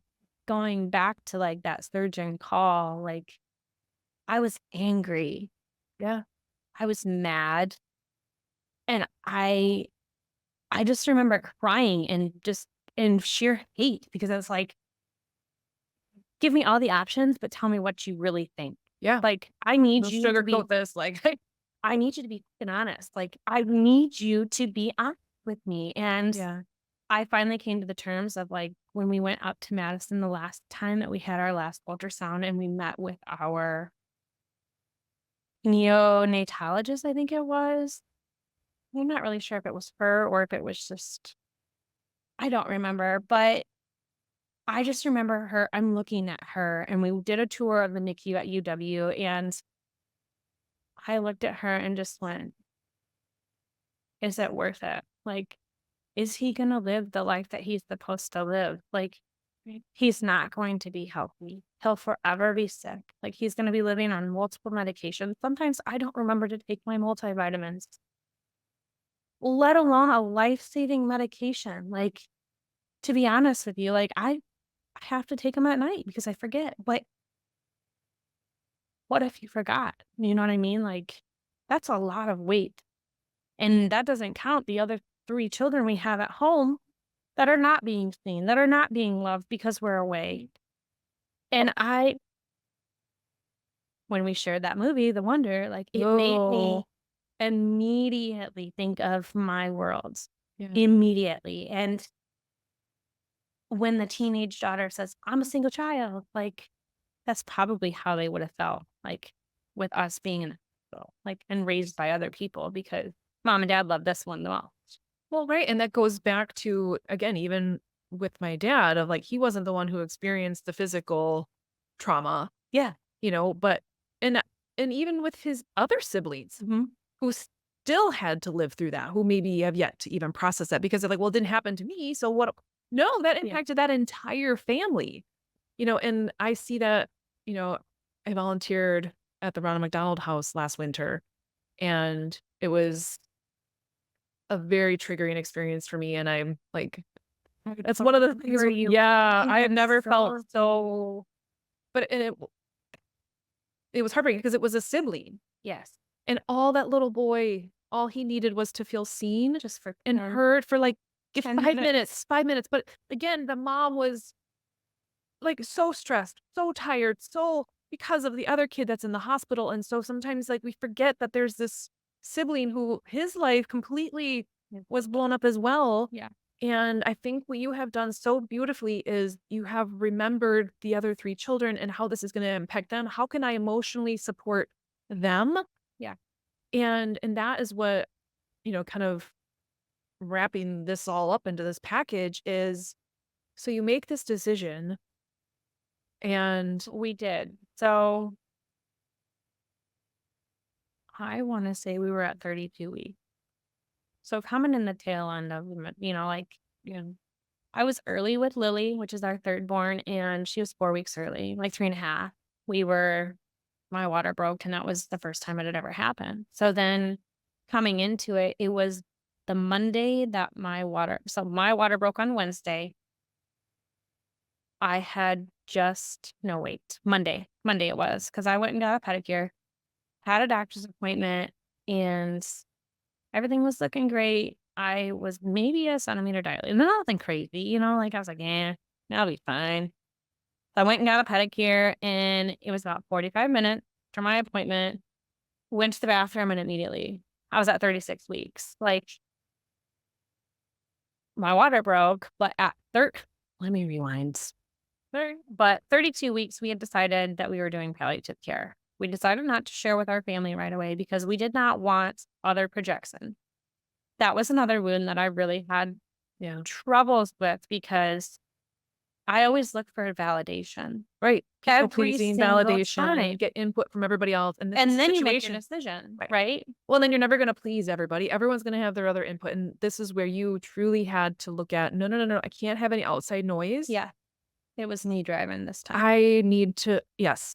going back to like that surgeon call, like I was angry. Yeah. I was mad. And I just remember crying and just in sheer hate because I was like, give me all the options, but tell me what you really think. Yeah. Like, I need No you to be sugarcoat this. Like, I need you to be fucking honest. Like, I need you to be honest with me. And yeah. I finally came to the terms of like when we went up to Madison the last time that we had our last ultrasound and we met with our neonatologist, I think it was. I'm not really sure if it was her or if it was just, I don't remember, but I just remember her. I'm looking at her and we did a tour of the NICU at UW and I looked at her and just went, is it worth it? Like, is he going to live the life that he's supposed to live? Like, he's not going to be healthy. He'll forever be sick. Like, he's going to be living on multiple medications. Sometimes I don't remember to take my multivitamins, let alone a life-saving medication. Like, to be honest with you, like, I have to take them at night because I forget. But what if you forgot? You know what I mean? Like, that's a lot of weight. And that doesn't count the other 3 children we have at home that are not being seen, that are not being loved because we're away. And when we shared that movie, The Wonder, like it made me Oh, immediately think of my worlds. yeah. Immediately. And when the teenage daughter says, I'm a single child, like that's probably how they would have felt, like with us being in the hospital, like and raised by other people because mom and dad love this one the most. Well, right. And that goes back to, again, even with my dad, of like, he wasn't the one who experienced the physical trauma, Yeah. but, and, and even with his other siblings Hmm. who still had to live through that, who maybe have yet to even process that because they're like, well, it didn't happen to me. So what? No, that Yeah. impacted that entire family, and I see that, you know, I volunteered at the Ronald McDonald House last winter, and it was a very triggering experience for me. And I'm like, that's one of the things. For you. Yeah, I have That's never felt so so, but it was heartbreaking because it was a sibling, yes. and all that little boy, all he needed was to feel seen Just for and heard for like 10 5 minutes. minutes, 5 minutes. But again, the mom was like so stressed, so tired, so because of the other kid that's in the hospital. And so sometimes like we forget that there's this sibling who his life completely was blown up as well. Yeah. And I think what you have done so beautifully is you have remembered the other 3 children and how this is going to impact them. How can I emotionally support them? Yeah. And that is what, kind of wrapping this all up into this package is, so you make this decision and We did. So I want to say we were at 32 weeks. So coming in the tail end of, like, you know, I was early with Lily, which is our third born, and she was 4 weeks early, like 3.5. My water broke, and that was the first time it had ever happened. So then coming into it, it was the Monday that my water broke on Wednesday. I had no, wait, Monday it was, because I went and got a pedicure, had a doctor's appointment, and everything was looking great. I was maybe a centimeter dilated, nothing crazy, like I was like, I'll be fine. So I went and got a pedicure, and it was about 45 minutes for my appointment. Went to the bathroom, and immediately I was at 36 weeks. Like my water broke, but let me rewind. But 32 weeks, we had decided that we were doing palliative care. We decided not to share with our family right away because we did not want other projection. That was another wound that I really had troubles with because I always look for validation. right, people Every pleasing, single validation, time. get input from everybody else, and this And is a then you make your situation. decision, Right. right? Well, then you're never going to please everybody. Everyone's going to have their other input, and this is where you truly had to look at, no, no, no, no, I can't have any outside noise. Yeah. It was me driving this time. I need to, yes,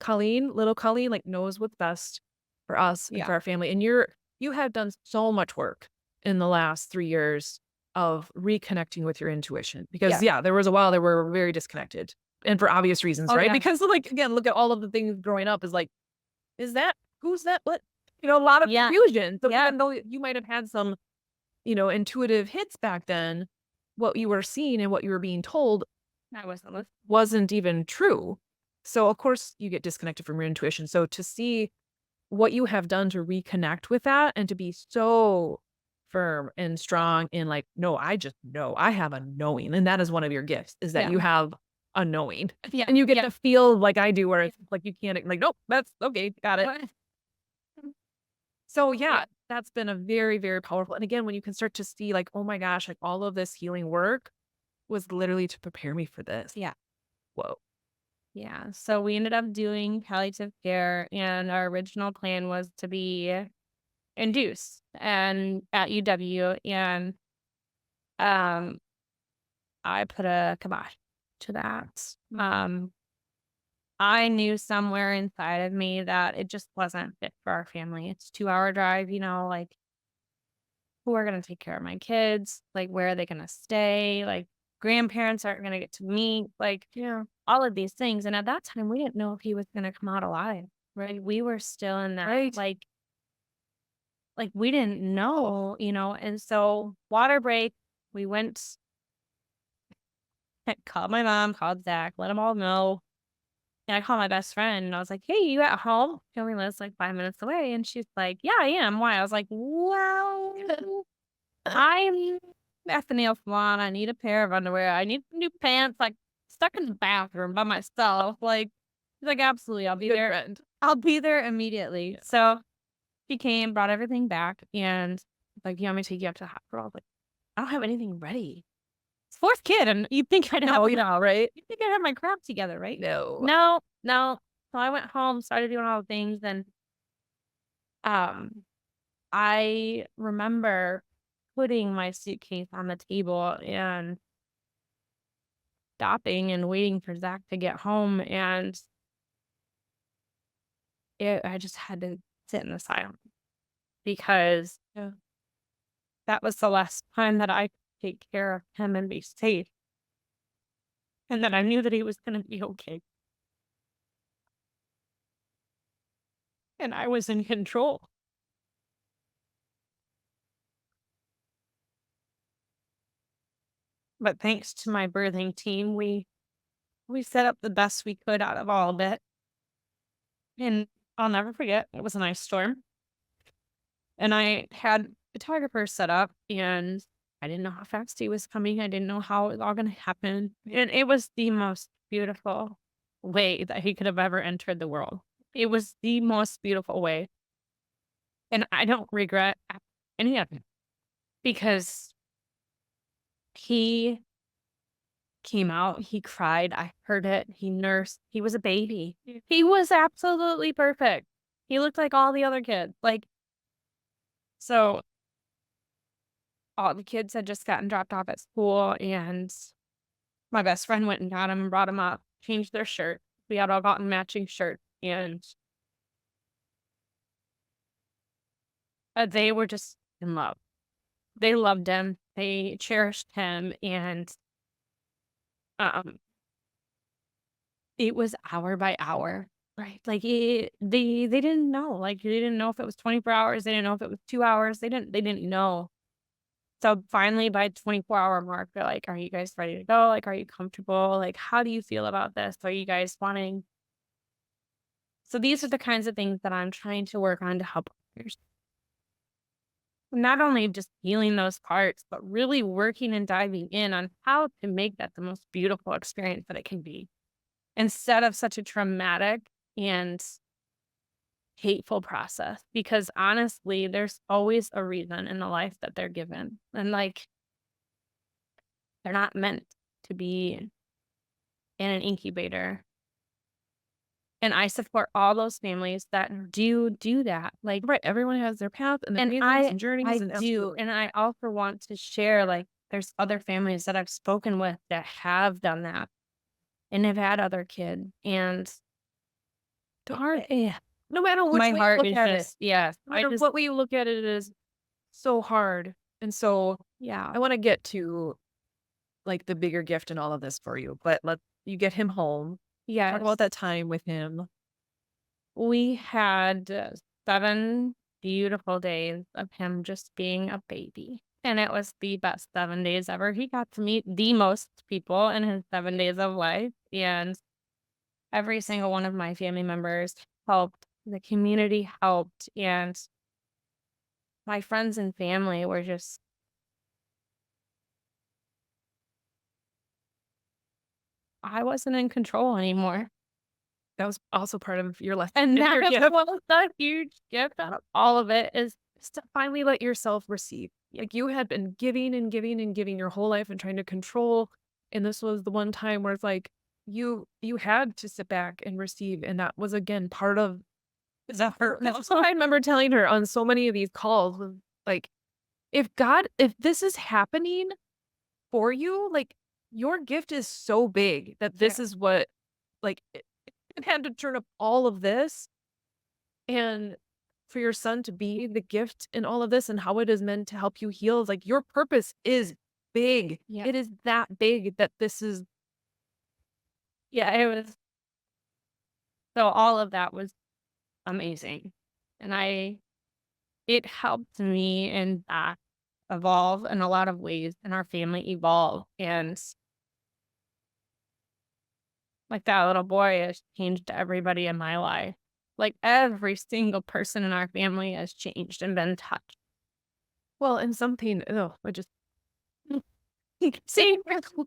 little Colleen, like knows what's best for us and Yeah. for our family. And you have done so much work in the last 3 years of reconnecting with your intuition because there was a while that we were very disconnected. And for obvious reasons, Oh, right? yeah. Because like, again, look at all of the things growing up is like, is that, who's that? What? A lot of Yeah. confusion. So Yeah. even though you might have had some, intuitive hits back then, what you were seeing and what you were being told I wasn't listening. wasn't even true. So of course you get disconnected from your intuition. So to see what you have done to reconnect with that and to be so firm and strong and like, no, I just know I have a knowing. And that is one of your gifts is that Yeah. you have a knowing Yeah. and you get Yeah. to feel like I do where it's like, you can't like, nope, that's okay. Got it. What? So Yeah. yeah, that's been a very, very powerful. And again, when you can start to see like, oh my gosh, like all of this healing work was literally to prepare me for this. Yeah. Whoa. Yeah. So we ended up doing palliative care, and our original plan was to be induced and at UW, and um I put a kibosh to that. I knew somewhere inside of me that it just wasn't fit for our family. It's 2-hour drive, like who are gonna take care of my kids? Like where are they gonna stay? Like grandparents aren't gonna get to meet, like Yeah. all of these things. And at that time we didn't know if he was gonna come out alive. Right. We were still in that Right. like we didn't know, and so water break, we went, called my mom, called Zach, let them all know. And I called my best friend and I was like, "Hey, you at home?" She only lives like 5 minutes away. And she's like, "Yeah, I am. Why?" I was like, "Well, I'm at the nail salon. I need a pair of underwear. I need new pants, like stuck in the bathroom by myself." Like, she's like, "Absolutely, I'll be Good there. friend. I'll be there immediately." Yeah. So she came, brought everything back, and like, "You want me to take you up to the hospital?" I was like, "I don't have anything ready." It's fourth kid, and you'd think I'd have, Right? you think I'd have my crap together, right? No. No, no. So I went home, started doing all the things, and um, I remember putting my suitcase on the table and stopping and waiting for Zach to get home, and I just had to sit in the silence because Yeah. that was the last time that I could take care of him and be safe, and that I knew that he was gonna be okay, and I was in control. But thanks to my birthing team, we set up the best we could out of all of it. And I'll never forget, it was an ice storm. And I had photographers set up, and I didn't know how fast he was coming. I didn't know how it was all gonna happen. And it was the most beautiful way that he could have ever entered the world. It was the most beautiful way. And I don't regret any of it because he came out, he cried, I heard it, he nursed, he was a baby. Yeah. He was absolutely perfect. He looked like all the other kids, so all the kids had just gotten dropped off at school, and my best friend went and got him and brought him up, changed their shirt. We had all gotten matching shirts, and they were just in love. They loved him, they cherished him, and, um it was hour by hour, right? Like, they didn't know, like, they didn't know if it was 24 hours, they didn't know if it was 2 hours, they didn't know. So, finally, by 24-hour mark, they're like, "Are you guys ready to go? Like, are you comfortable? Like, how do you feel about this? Are you guys wanting?" So, these are the kinds of things that I'm trying to work on to help others. Not only just healing those parts, but really working and diving in on how to make that the most beautiful experience that it can be, instead of such a traumatic and hateful process. Because honestly, there's always a reason in the life that they're given. And like, they're not meant to be in an incubator. And I support all those families that do that. Like, Right. Everyone has their path and their and reasons and I journeys and do. absolutely. And I also want to share, like, there's other families that I've spoken with that have done that and have had other kids. And It's hard. yeah, No matter which my way you heart look is at it. just, yes, No matter what way you look at it is so hard. And so yeah. I want to get to like the bigger gift in all of this for you. But let's you get him home. Talk Yes. about that time with him. We had 7 beautiful days of him just being a baby, and it was the best 7 days ever. He got to meet the most people in his 7 days of life, and every single one of my family members helped, the community helped, and my friends and family were just I wasn't in control anymore. That was also part of your lesson And and that your gift. was a huge gift out of all of it is Just to finally let yourself receive. Like, you had been giving and giving and giving your whole life and trying to control, and this was the one time where it's like, you had to sit back and receive, and that was, again, part of the hurt. that's what I remember telling her on so many of these calls was, like, if this is happening for you, like, your gift is so big that this is what, like, it had to turn up all of this, and for your son to be the gift in all of this and how it is meant to help you heal, like, your purpose is big. Yeah. It is that big that this is Yeah, it was so all of that was amazing. And it helped me and that evolve in a lot of ways and our family evolve. And like that little boy has changed everybody in my life. Like every single person in our family has changed and been touched. well, and something I just See,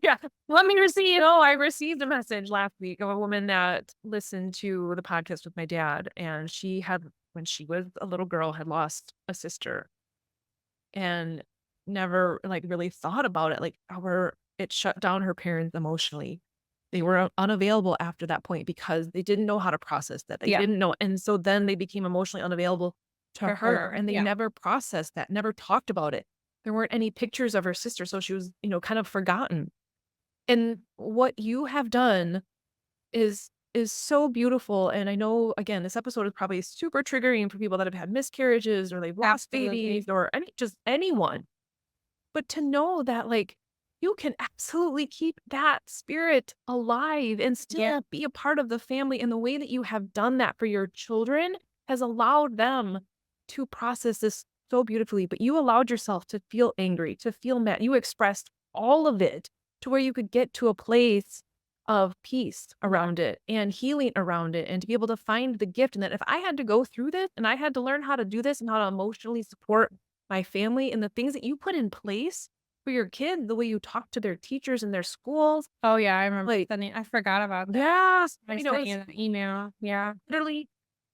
yeah, let me receive. I received a message last week of a woman that listened to the podcast with my dad, and she had, when she was a little girl, had lost a sister and never, like, really thought about it, like, how it shut down her parents emotionally. They were unavailable after that point because they didn't know how to process that. They Yeah, didn't know, and so then they became emotionally unavailable to for her, her. and they Yeah. never processed that, never talked about it. There weren't any pictures of her sister, so she was, kind of forgotten. And what you have done is so beautiful, and I know, again, this episode is probably super triggering for people that have had miscarriages or they've lost babies Absolutely. or just anyone. But to know that, like, you can absolutely keep that spirit alive and Yeah. still be a part of the family, and the way that you have done that for your children has allowed them to process this so beautifully. But you allowed yourself to feel angry, to feel mad. You expressed all of it to where you could get to a place of peace Yeah. around it and healing around it, and to be able to find the gift. And that if I had to go through this and I had to learn how to do this and how to emotionally support my family and the things that you put in place for your kids, the way you talk to their teachers in their schools, Oh yeah, I remember like, sending. I forgot about that. yes, I sent you it's an email. Yeah. literally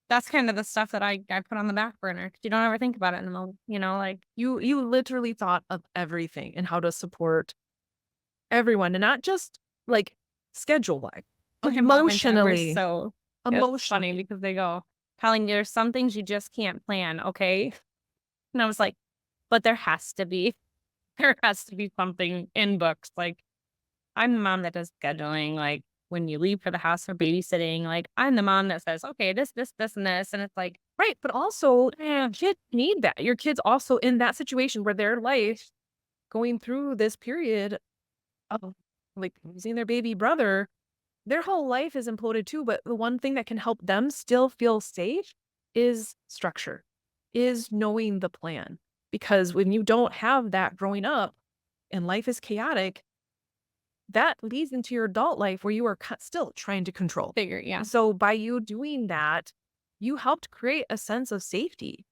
That's kind of the stuff that I put on the back burner 'cause you don't ever think about it in the moment, like you literally thought of everything and how to support everyone, and not just, like, schedule-wise, my mom and dad were emotionally, so it's funny emotionally. because they go, "Colleen, there's some things you just can't plan, okay?" And I was like, "But there has to be. There has to be something in books." Like, I'm the mom that does scheduling, like, when you leave for the house for babysitting, like, I'm the mom that says, "Okay, this, and this," and it's like, Right, but also, kids need that. Your kids also in that situation where their life going through this period of, like, losing their baby brother, their whole life is imploded too, but the one thing that can help them still feel safe is structure, is knowing the plan. Because when you don't have that growing up and life is chaotic, that leads into your adult life where you are still trying to control. figure yeah. And so by you doing that, you helped create a sense of safety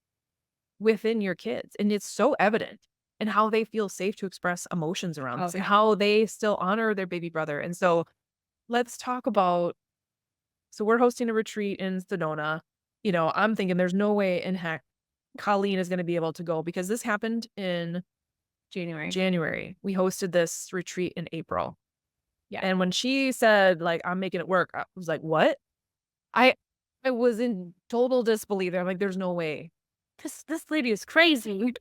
within your kids. And it's so evident in how they feel safe to express emotions around this and Okay. how they still honor their baby brother. And so let's talk about, so we're hosting a retreat in Sedona. I'm thinking there's no way in heck Colleen is going to be able to go because this happened in January. January. We hosted this retreat in April. Yeah. And when she said, like, I'm making it work, I was like, what? I I was in total disbelief. I'm like, there's no way. This lady is crazy.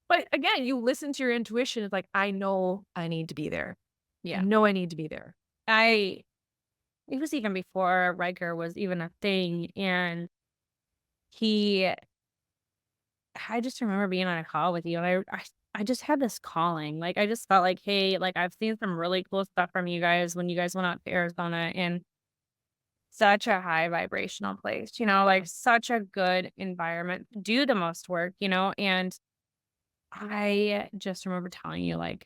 But again, you listen to your intuition. It's like, I know I need to be there. I Yeah. know I need to be there. I it was even before Riker was even a thing, and he I just remember being on a call with you, and I just had this calling. Like, I just felt like, hey, like, I've seen some really cool stuff from you guys when you guys went out to Arizona, and such a high vibrational place, like such a good environment to do the most work, and I just remember telling you, like,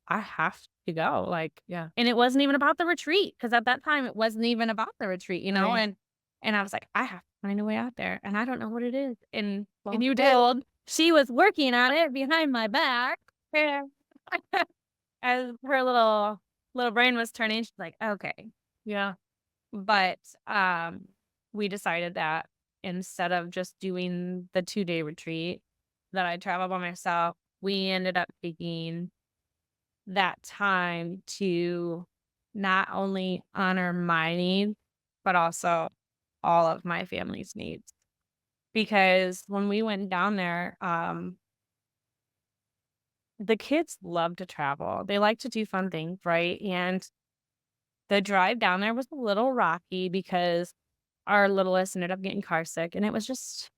I have to go. Like, Yeah. and it wasn't even about the retreat, because at that time it wasn't even about the retreat, Right. and I was like, I have to find a way out there, and I don't know what it is. And you did. Told she was working on it behind my back. And as her little brain was turning, she's like, okay. Yeah. But we decided that instead of just doing the 2-day retreat, that I travel by myself, we ended up taking that time to not only honor my needs, but also all of my family's needs. Because when we went down there, the kids love to travel. They like to do fun things, right? And the drive down there was a little rocky because our littlest ended up getting car sick, and it was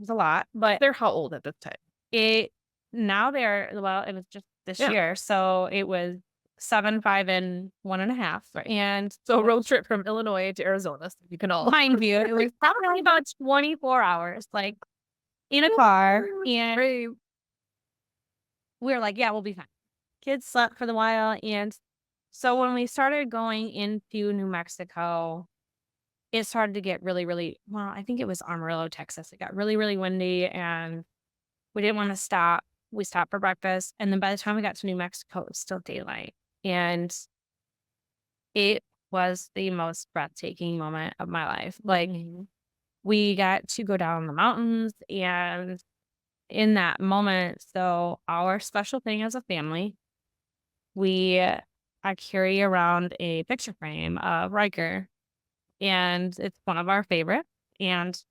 a lot. But They're how old at this time? it now well, it was just this Yeah. year, so it was 7, 5, and 1.5, and So a road trip from Illinois to Arizona, so you can all mind you, it was probably about 24 hours, like, in a car, and Right. we were like, "Yeah, we'll be fine." Kids slept for the while, and so when we started going into New Mexico, it started to get really, really well, I think it was Amarillo, Texas. It got really, really windy, and we didn't wanna stop. We stopped for breakfast, and then by the time we got to New Mexico, it was still daylight, and it was the most breathtaking moment of my life. Like, Mhm. we got to go down the mountains, and in that moment, so our special thing as a family, we I carry around a picture frame of Riker, and it's one of our favorites, and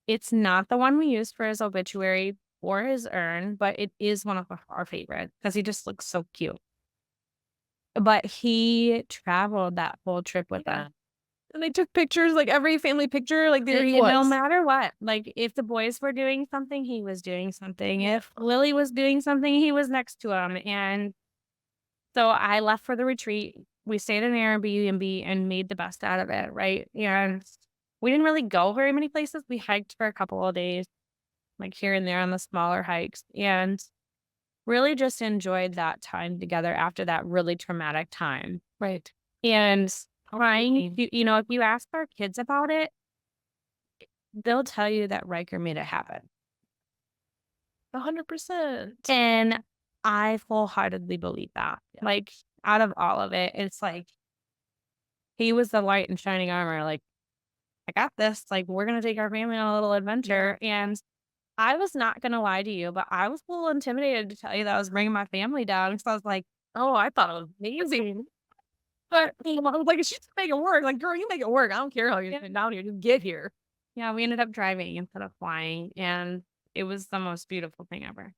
it's not the one we used for his obituary or his urn, but it is one of our favorites because he just looks so cute. But he traveled that whole trip with us. And they took pictures, like every family picture, like there he No was. matter what, like, if the boys were doing something, he was doing something. If Lily was doing something, he was next to him. And so I left for the retreat. We stayed in an Airbnb and made the best out of it, right? And we didn't really go very many places. We hiked for a couple of days, like here and there on the smaller hikes, and really just enjoyed that time together after that really traumatic time. Right. And trying to, if you ask our kids about it, they'll tell you that Riker made it happen. 100%. And I wholeheartedly believe that. Yeah. Like, out of all of it, it's like he was the light and shining armor. Like, I got this. Like, we're going to take our family on a little adventure. And I was not going to lie to you, but I was a little intimidated to tell you that I was bringing my family down. So I was like, Oh, I thought it was amazing. But I was like, she's make it work. Like, girl, you make it work. I don't care how you're getting down here. Just get here. yeah, we ended up driving instead of flying. And it was the most beautiful thing ever.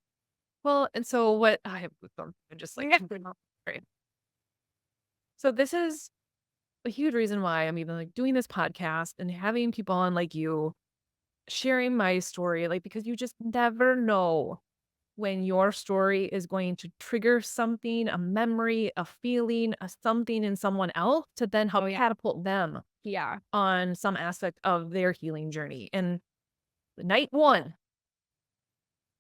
Well, and so what I have goosebumps and just like great. So this is a huge reason why I'm even like doing this podcast and having people on like you sharing my story, like because you just never know when your story is going to trigger something, a memory, a feeling, a something in someone else to then help catapult them Yeah. on some aspect of their healing journey. And night one,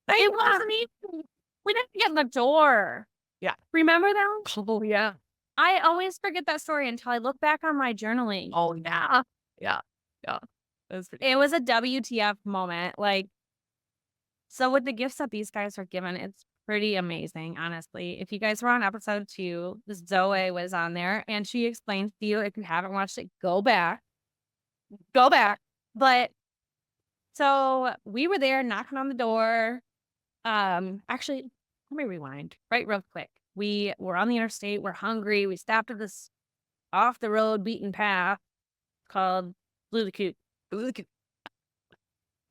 It wasn't even, we didn't get in the door. yeah. Remember that? Oh yeah. I always forget that story until I look back on my journaling. Oh yeah. Yeah. Yeah. That's pretty It was a WTF moment. Like, so with the gifts that these guys were given, it's pretty amazing, honestly. If you guys were on episode 2, Zoe was on there, and she explains to you, if you haven't watched it, go back. Go back. But so we were there knocking on the door. Actually, let me rewind right real quick. We were on the interstate. We're hungry. We stopped at this off the road beaten path called Blue the Coot. Look at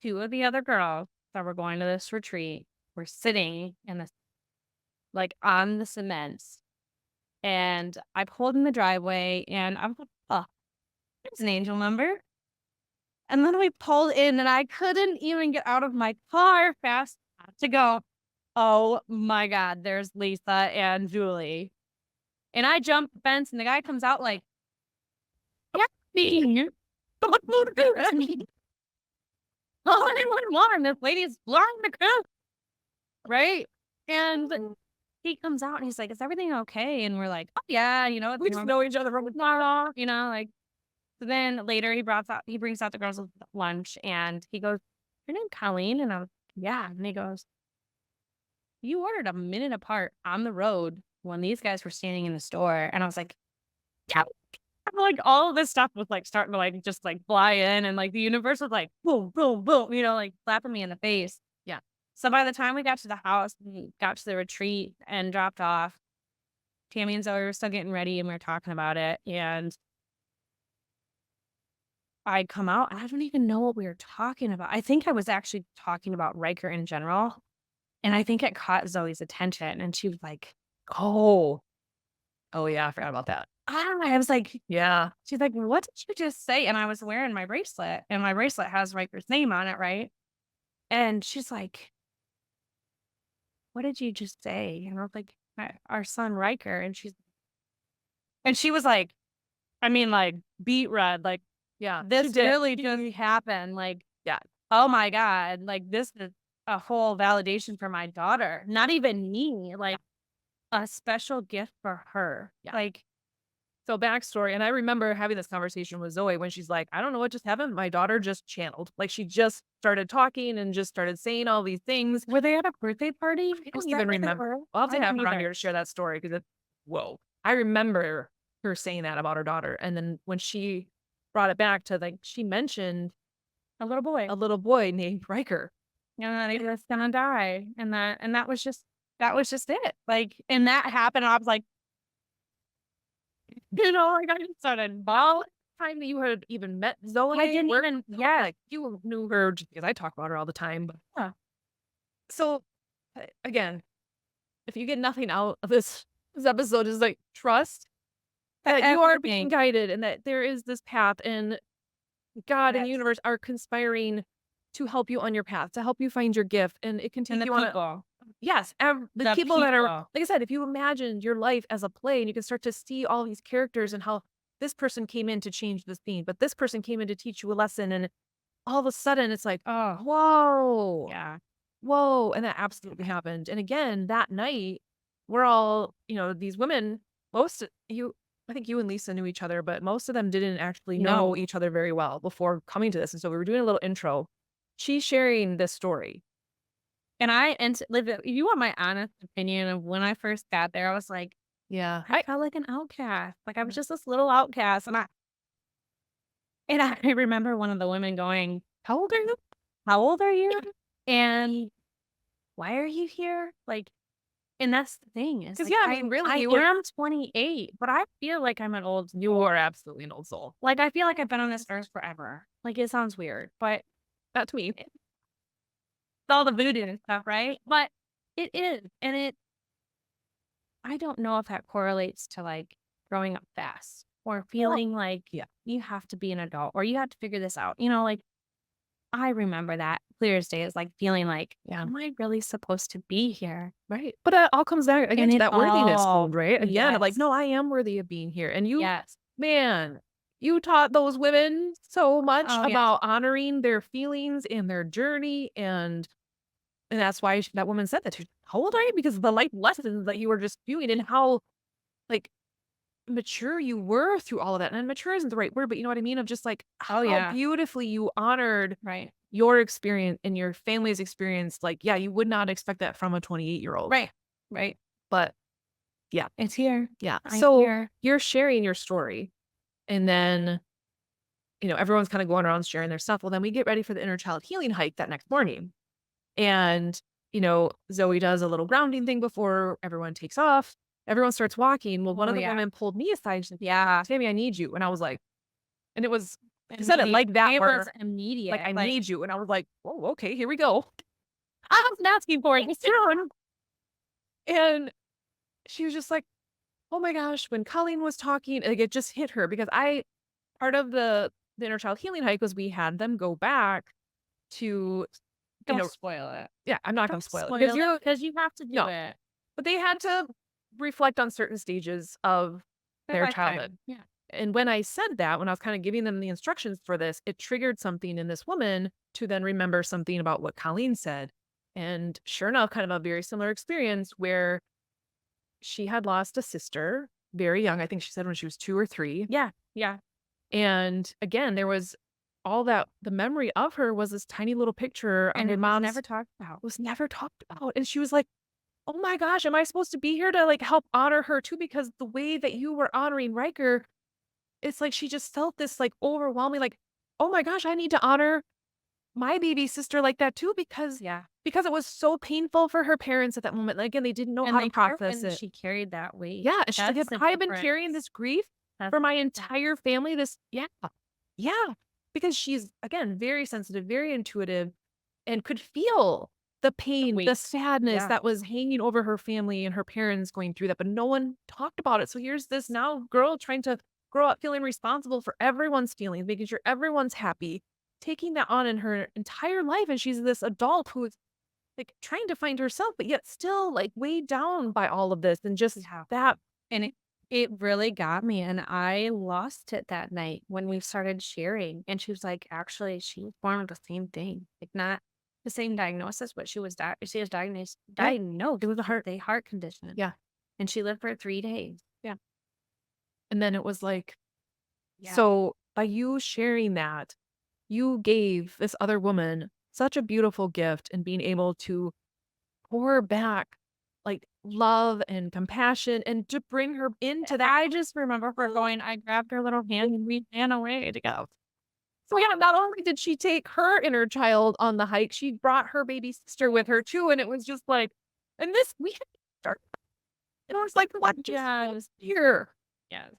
2 of the other girls that were going to this retreat were sitting in this, like, on the cements. And I pulled in the driveway, and I was like, oh, there's an angel number. And then we pulled in, and I couldn't even get out of my car fast enough to go, Oh my God, there's Lisa and Julie. And I jump the fence and the guy comes out like, yeah, me. Don't move me. Call 911. This lady's blowing the coop. Right? And he comes out and he's like, is everything okay? And we're like, oh yeah, We just know each other from like, so then later he brings out the girls with lunch and he goes, your name Colleen? And I was, yeah. And he goes, you ordered a minute apart on the road when these guys were standing in the store. And I was like, yeah. Like all of this stuff was like starting to like just like fly in and like the universe was like boom, boom, boom, like slapping me in the face. Yeah. So by the time we got to the house, we got to the retreat and dropped off, Tammy and Zoe were still getting ready and we were talking about it. And I come out and I don't even know what we were talking about. I think I was actually talking about Riker in general. And I think it caught Zoe's attention and she was like, Oh yeah, I forgot about that. I was like, Yeah. she's like, what did you just say? And I was wearing my bracelet and my bracelet has Riker's name on it, right? And she's like, what did you just say? And I was like, our son Riker. And she was like, I mean, like beet red, like, Yeah. this really just happened. Like, Yeah. oh my God, like this is a whole validation for my daughter. Not even me, like a special gift for her. Yeah. Like, So backstory, and I remember having this conversation with Zoe when she's like, I don't know what just happened. My daughter just channeled. Like she just started talking and just started saying all these things. were they at a birthday party? I don't even remember. I'll have to have her on here to share that story because whoa. I remember her saying that about her daughter. And then when she brought it back to like, she mentioned A little boy. a little boy named Riker. And he was gonna die. And that was just it. Like, and that happened. And I was like, like I just started bawling. Time that you had even met Zoe. I didn't even, yeah. Like you knew her just because I talk about her all the time. But Yeah. so again, if you get nothing out of this episode is like trust that you are being guided and that there is this path and God and the universe are conspiring to help you on your path, to help you find your gift. And it can take And the you on people. yes, the The people that are, people. like I said, if you imagine your life as a play and you can start to see all these characters and how this person came in to change this scene, but this person came in to teach you a lesson. And all of a sudden it's like, Oh, whoa, yeah. whoa. And that absolutely happened. And again, that night, we're all, these women, I think you and Lisa knew each other, but most of them didn't actually know No. each other very well before coming to this. And so we were doing a little intro. She's sharing this story. And if you want my honest opinion of when I first got there, I was like, Yeah. I felt like an outcast. Like I was just this little outcast. And I remember one of the women going, how old are you? How old are you? And why are you here? Like, and that's the thing is, 'Cause, like, yeah, I mean, really, I you were- am 28, but I feel like I'm an old you are absolutely an old soul. Like, I feel like I've been on this earth forever. Like, it sounds weird, but Not to me. it's all the voodoo and stuff, right? But it is. And I don't know if that correlates to like growing up fast or feeling like yeah. you have to be an adult or you have to figure this out. Like I remember that clear as day is like feeling like, Yeah. am I really supposed to be here? Right. But it all comes back again to it that worthiness all- code, right? Again, of like, yes. no, I am worthy of being here. And you, Yes. man, you taught those women so much Oh, yes. about honoring their feelings and their journey. And that's why that woman said that. She was, how old are you? Because of the life lessons that you were just doing and how like mature you were through all of that. And mature isn't the right word, but you know what I mean? Of just like how yeah. beautifully you honored Right. your experience and your family's experience. Like, yeah, you would not expect that from a 28-year-old. Right. Right. But yeah. It's here. Yeah. I'm So here. you're sharing your story and then, everyone's kind of going around sharing their stuff. Well, then we get ready for the inner child healing hike that next morning. And, Zoe does a little grounding thing before everyone takes off. Everyone starts walking. Well, one of the women pulled me aside. She said, yeah, Tammy, I need you. And I was like, and it was, I said it like that. It where, was immediate. like, I need you. And I was like, oh, okay, here we go. I wasn't asking for it. Soon. And she was just like, oh my gosh, when Colleen was talking, like it just hit her because part of the inner child healing hike was we had them go back to you Don't know, spoil it. yeah, I'm not going Don't to spoil it spoil it because you have to do no, it. but they had to reflect on certain stages of Their their lifetime. childhood. Yeah. And when I said that, when I was kind of giving them the instructions for this, it triggered something in this woman to then remember something about what Colleen said. And sure enough, kind of a very similar experience where she had lost a sister very young. I think she said when she was 2 or 3. Yeah. Yeah. And again, there was all that the memory of her was this tiny little picture on And her it was mom's never talked about. was never talked about. And she was like, oh my gosh, am I supposed to be here to like help honor her too? Because the way that you were honoring Riker, it's like she just felt this like overwhelming, like, oh my gosh, I need to honor my baby sister like that too, Yeah. because it was so painful for her parents at that moment. Like, again, they didn't know And how to like process and it. she carried that weight. Yeah. And she's like, That's have the I been carrying difference. this grief That's for my yeah. entire family? This, yeah. Yeah. Because she's, again, very sensitive, very intuitive, and could feel the pain, the weight. sadness Yeah. that was hanging over her family and her parents going through that, but no one talked about it. So here's this now girl trying to grow up feeling responsible for everyone's feelings, making sure everyone's happy, taking that on in her entire life. And she's this adult who's like trying to find herself, but yet still like weighed down by all of this and just Yeah. that. And it really got me, and I lost it that night when we started sharing, and she was like, actually, she was born with the same thing, like, not the same diagnosis, but she was diagnosed Yeah, diagnosed it was a heart. with a heart condition, Yeah. and she lived for 3 days. Yeah. And then it was like, Yeah. so by you sharing that, you gave this other woman such a beautiful gift and being able to pour back like love and compassion and to bring her into that. I just remember her going, I grabbed her little hand and we ran away to go. So yeah, not only did she take her inner child on the hike, she brought her baby sister with her too. And it was just like, and this, we had to start. And I was like, what just Yes. here? Yes.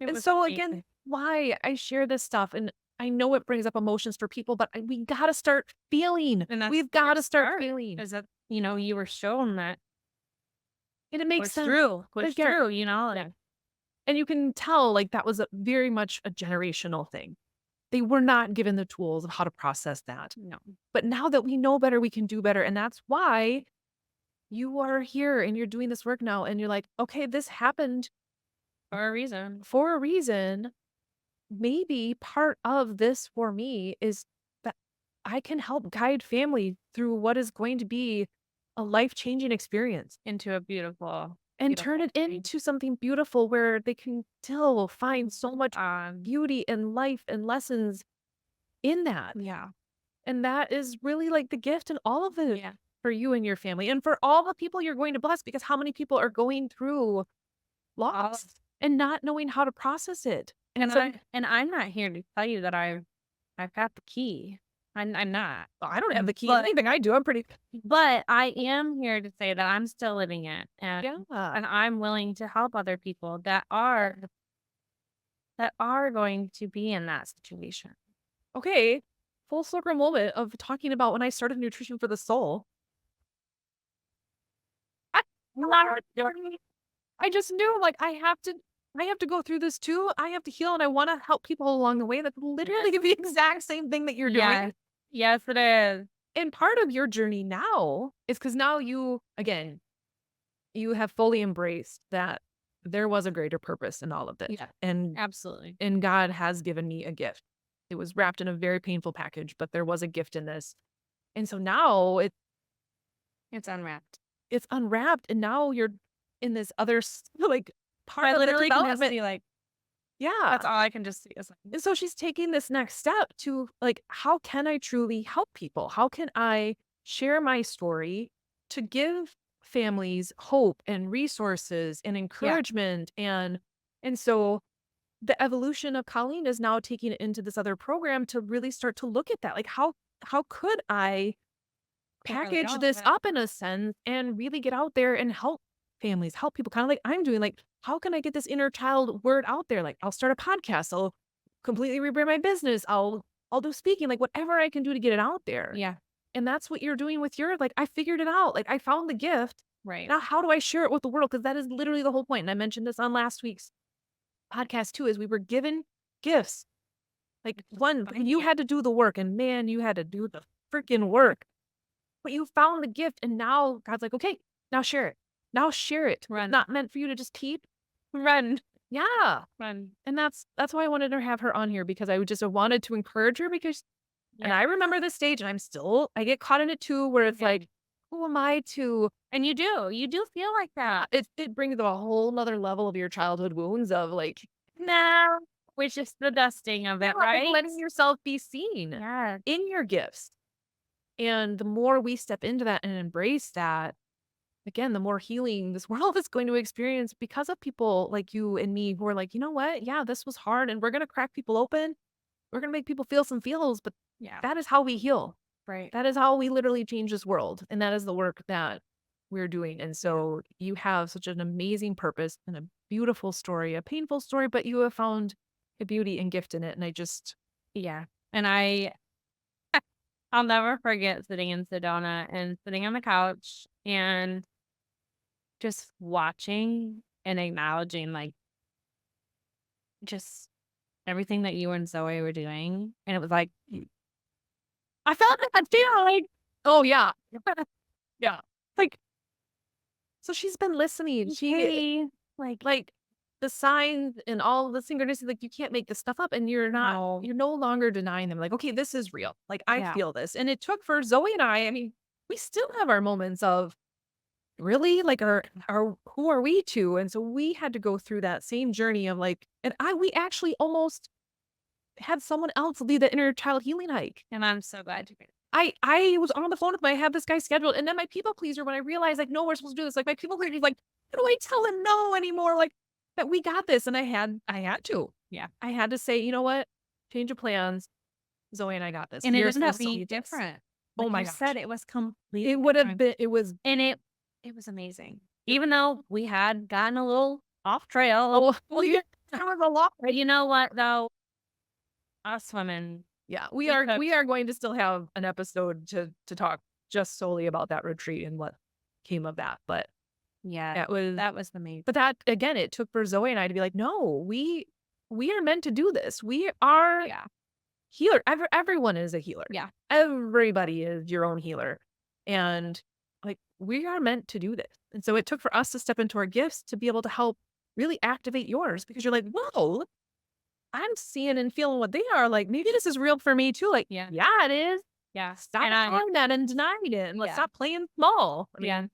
It And was so amazing. again, why I share this stuff, and I know it brings up emotions for people, but we got to start feeling. And that's We've your got to start start, feeling. is that, you were shown that And it makes push sense. through, But push again, through, like, yeah. And you can tell like that was very much a generational thing. They were not given the tools of how to process that. no, But now that we know better, we can do better. And that's why you are here and you're doing this work now. And you're like, okay, this happened for a reason. for a reason. Maybe part of this for me is that I can help guide family through what is going to be a life-changing experience Into a beautiful, and turn it thing. into something beautiful where they can still find so much Um, beauty and life and lessons in that. yeah, And that is really like the gift and all of it yeah. for you and your family and for all the people you're going to bless, because how many people are going through loss and not knowing how to process it? And so I'm not here to tell you that I've got the key. I'm not. I don't have the key. But- Anything I do, I'm pretty. But I am here to say that I'm still living it, and Yeah. I'm willing to help other people that are going to be in that situation. Okay. Full circle moment of talking about when I started nutrition for the soul. I just knew like I have to go through this too. I have to heal and I want to help people along the way. That's literally the exact same thing that you're doing. Yes. Yes, it is. And part of your journey now is because now you, again, you have fully embraced that there was a greater purpose in all of this. Yeah. And Absolutely. God has given me a gift. It was wrapped in a very painful package, but there was a gift in this. And so now It's unwrapped. it's unwrapped, and now you're in this other like part I of the literally can just development. see, like, Yeah. that's all I can just see. Is like, And so she's taking this next step to like, how can I truly help people? How can I share my story to give families hope and resources and encouragement? And so the evolution of Colleen is now taking it into this other program to really start to look at that. Like, how could I package this up in a sense and really get out there and help families, help people, kind of like I'm doing? Like, how can I get this inner child word out there? Like, I'll start a podcast, I'll completely rebrand my business, I'll do speaking, like whatever I can do to get it out there. yeah, And that's what you're doing with your, like, I figured it out. Like, I found the gift. right. Now, how do I share it with the world? Because that is literally the whole point. And I mentioned this on last week's podcast too, is we were given gifts. Like, one, you had to do the work, and man, you had to do the freaking work. but you found the gift. And now God's like, okay, now share it. Now share it. It's Run. not meant for you to just keep. Run. Yeah. Run. And that's why I wanted to have her on here, because I just wanted to encourage her, because and Yeah. I remember this stage, and I get caught in it too, where it's Yeah. like, who am I to, And you do feel like that. it brings up a whole nother level of your childhood wounds of like, No. Which is the dusting of it, like right? letting yourself be seen Yeah. in your gifts. And the more we step into that and embrace that, again, the more healing this world is going to experience, because of people like you and me who are like, you know what? Yeah, this was hard, and we're going to crack people open. We're going to make people feel some feels, but Yeah. that is how we heal. Right. That is how we literally change this world. And that is the work that we're doing. And so you have such an amazing purpose and a beautiful story, a painful story, but you have found a beauty and gift in it. And I just, Yeah. And I'll never forget sitting in Sedona and sitting on the couch and just watching and acknowledging like just everything that you and Zoe were doing. And it was like, I felt that feel like, oh, yeah. Yeah. Like, so she's been listening. hey, Like the signs and all the synchronicity, like you can't make this stuff up, and you're No. no longer denying them. Like, okay, this is real. Like, I Yeah. feel this. And it took for Zoe and I mean, we still have our moments of really like our who are we to? And so we had to go through that same journey of like, and we actually almost had someone else lead the inner child healing hike. And I'm so glad you did. I was on the phone with him. I had this guy scheduled, and then my people pleaser, when I realized like, no, we're supposed to do this. Like my people pleaser is like, how do I tell him no anymore? Like that we got this, and I had to. Yeah. I had to say, you know what? Change of plans. Zoe and I got this. And it You're ended up supposed to being lead this. different. Oh Like my you gosh. said, it was completely It would have different. been. It was. And it was amazing. Even though we had gotten a little off trail. Oh, well, yeah, that was a lot. But you know what though? Us women, Yeah, we could- we are going to still have an episode to talk just solely about that retreat and what came of that. But yeah, that was that was the main. But that again, it took for Zoe and I to be like, no, we are meant to do this. We are Yeah. healer. Everyone is a healer. Yeah. Everybody is your own healer. And like we are meant to do this. And so it took for us to step into our gifts to be able to help really activate yours, because you're like, whoa, I'm seeing and feeling what they are. Like maybe this is real for me too. Like, Yeah. yeah, it is. Yeah. Stop ignoring that and denying it. And let's Yeah. stop playing small. I mean, Yeah.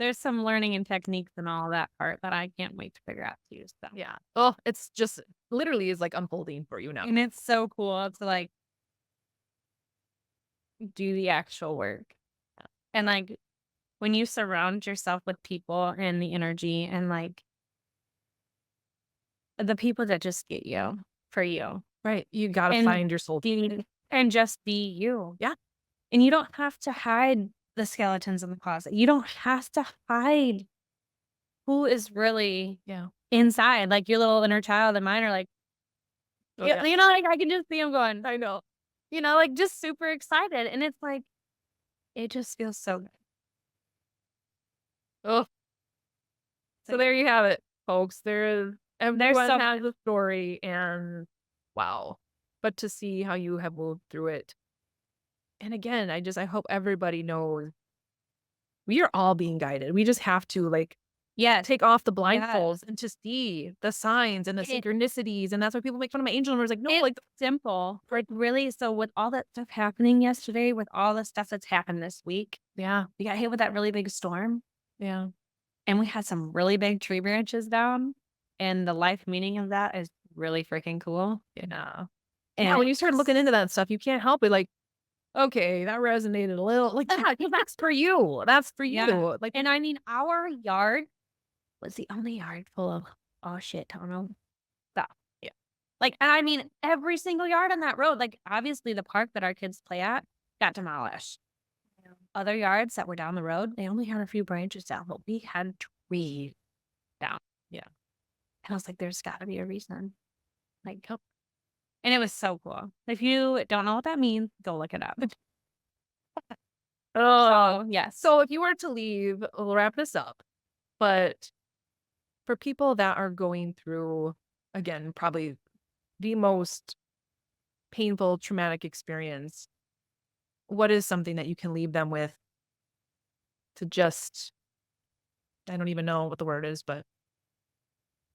There's some learning and techniques and all that part that I can't wait to figure out too. So. yeah. Oh, it's just literally is like unfolding for you now. And it's so cool to like do the actual work. And like when you surround yourself with people and the energy and like the people that just get you for you. Right. You got to And find your soul. And just be you. Yeah. And you don't have to hide the skeletons in the closet. You don't have to hide who is really Yeah. inside. Like your little inner child and mine are like, Oh, yeah. you know, like I can just see them going, I know. you know, like just super excited. And it's like, it just feels so good. Oh. So there you have it, folks. Everyone so- has a story, and wow. But to see how you have moved through it. And again, I hope everybody knows we are all being guided. We just have to like take off the blindfolds and to see the signs and the synchronicities. And that's why people make fun of my angel numbers. Like, no, It's like simple. Like really, so with all that stuff happening yesterday, with all the stuff that's happened this week, yeah. we got hit with that really big storm. Yeah. And we had some really big tree branches down. And the life meaning of that is really freaking cool. Yeah. And Yeah, when you start looking into that stuff, you can't help it. Like, okay, that resonated a little. Like, yeah, that's for you. That's for you. Yeah. Like, And I mean, our yard was the only yard full of, oh shit, I don't know, stuff. Yeah. Like, and I mean, every single yard on that road, like obviously the park that our kids play at got demolished. Yeah. Other yards that were down the road, they only had a few branches down, but we had trees down. Yeah. And I was like, there's got to be a reason. Like, and it was so cool. If you don't know what that means, go look it up. oh, Yes. So if you were to leave, we'll wrap this up. But for people that are going through, again, probably the most painful, traumatic experience, what is something that you can leave them with to just, I don't even know what the word is, but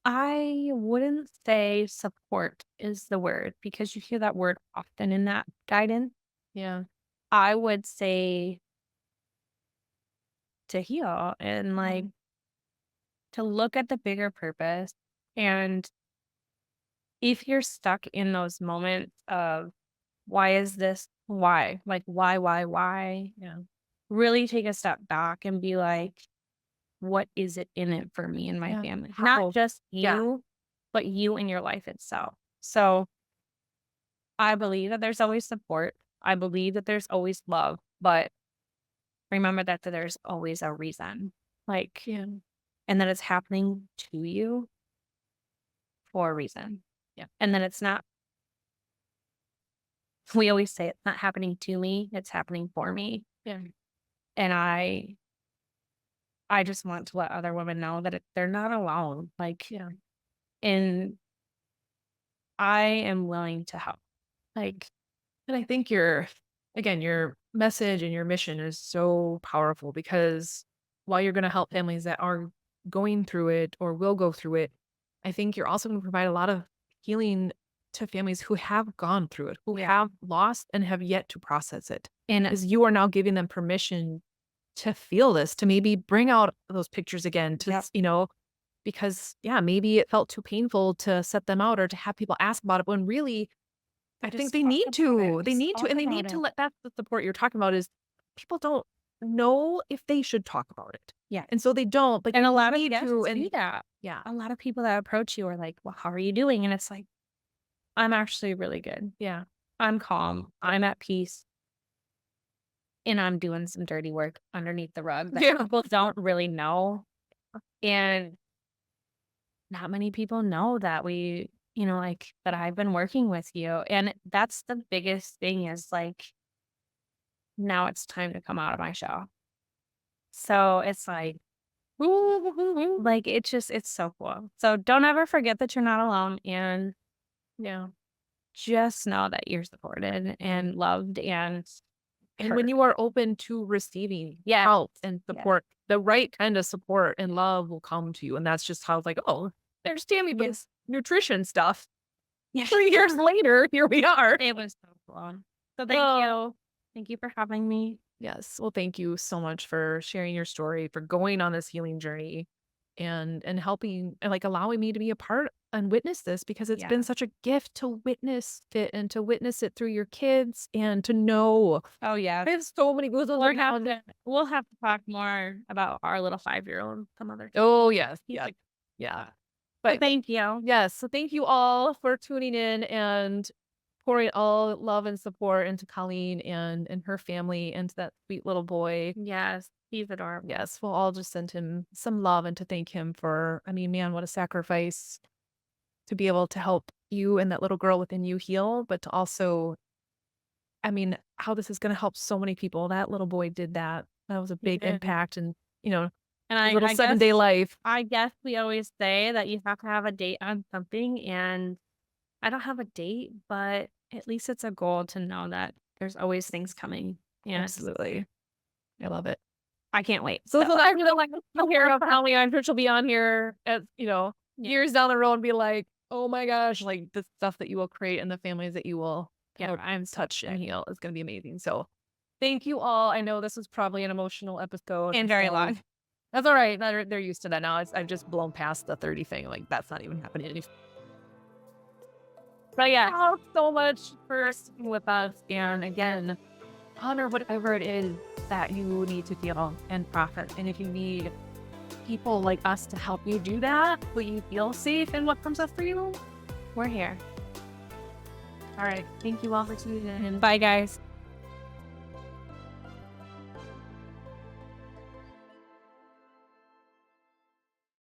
I wouldn't say support is the word because you hear that word often in that guidance. yeah. I would say to heal and like to look at the bigger purpose. And if you're stuck in those moments of why is this? Why? Like, why? Yeah. Really take a step back and be like, what is it in it for me and my Yeah. family? How? Not just Yeah. you, but you and your life itself. So I believe that there's always support. I believe that there's always love, but remember that there's always a reason. Like, Yeah. and that it's happening to you for a reason. Yeah. And then it's not, we always say it's not happening to me, it's happening for me. Yeah. And I just want to let other women know that they're not alone. Like, Yeah. and I am willing to help. Like, And I think your message and your mission is so powerful because while you're going to help families that are going through it or will go through it, I think you're also going to provide a lot of healing to families who have gone through it, who yeah. have lost and have yet to process it. And Is you are now giving them permission to feel this, to maybe bring out those pictures again, to, Yep. because yeah, maybe it felt too painful to set them out or to have people ask about it when really I think just they talk need about to. it. They Just need to, talk and they about need to it. let that's the support you're talking about is people don't know if they should talk about it. Yeah. And so they don't, but And a you lot of need guests to, do and that. yeah. A lot of people that approach you are like, well, how are you doing? And it's like, I'm actually really good. Yeah. I'm calm. I'm at peace. And I'm doing some dirty work underneath the rug that Yeah. people don't really know. And not many people know that like that I've been working with you. And that's the biggest thing is like, now it's time to come out of my shell. So it's like it's so cool. So don't ever forget that you're not alone and Yeah. just know that you're supported and loved And when heard. you are open to receiving Yeah. help and Yeah. support, the right kind of support and love will come to you. And that's just how it's like, oh, there's Tammy with Yes. nutrition stuff. Yeah. 3 years later, here we are. It was so cool. So thank Oh. you. Thank you for having me. Yes. Well, thank you so much for sharing your story, for going on this healing journey and helping and like allowing me to be a part and witness this because it's Yeah. been such a gift to witness it and to witness it through your kids and to know. Oh yeah. I have so many goosebumps. We'll have to talk more about our little 5-year-old some other time. Oh, yes. He's Yeah. like, Yeah. but But thank you. yes. So thank you all for tuning in and pouring all love and support into Colleen and her family and to that sweet little boy. Yes. He's adorable. Yes, we'll all just send him some love and to thank him for, I mean, man, what a sacrifice to be able to help you and that little girl within you heal, but to also, I mean, how this is going to help so many people. That little boy did that. That was a big did. impact and, And his little 7-day life. I guess we always say that you have to have a date on something, and I don't have a date, but at least it's a goal to know that there's always things coming. And Absolutely. I love it. I can't wait. So I'm going to like hear of Colleen. I'm sure she'll be on here at, years down the road and be like, oh my gosh, like the stuff that you will create and the families that you will I'm touch and heal is going to be amazing. So thank you all. I know this was probably an emotional episode. and very so long. That's all right. They're used to that now. I've just blown past the 30 thing. Like that's not even happening anymore. But yeah, Oh, so much for sticking with us. And again, honor whatever it is that you need to feel and process. And if you need people like us to help you do that, will you feel safe in what comes up for you? we're here. All right. Thank you all for tuning in. Bye, guys.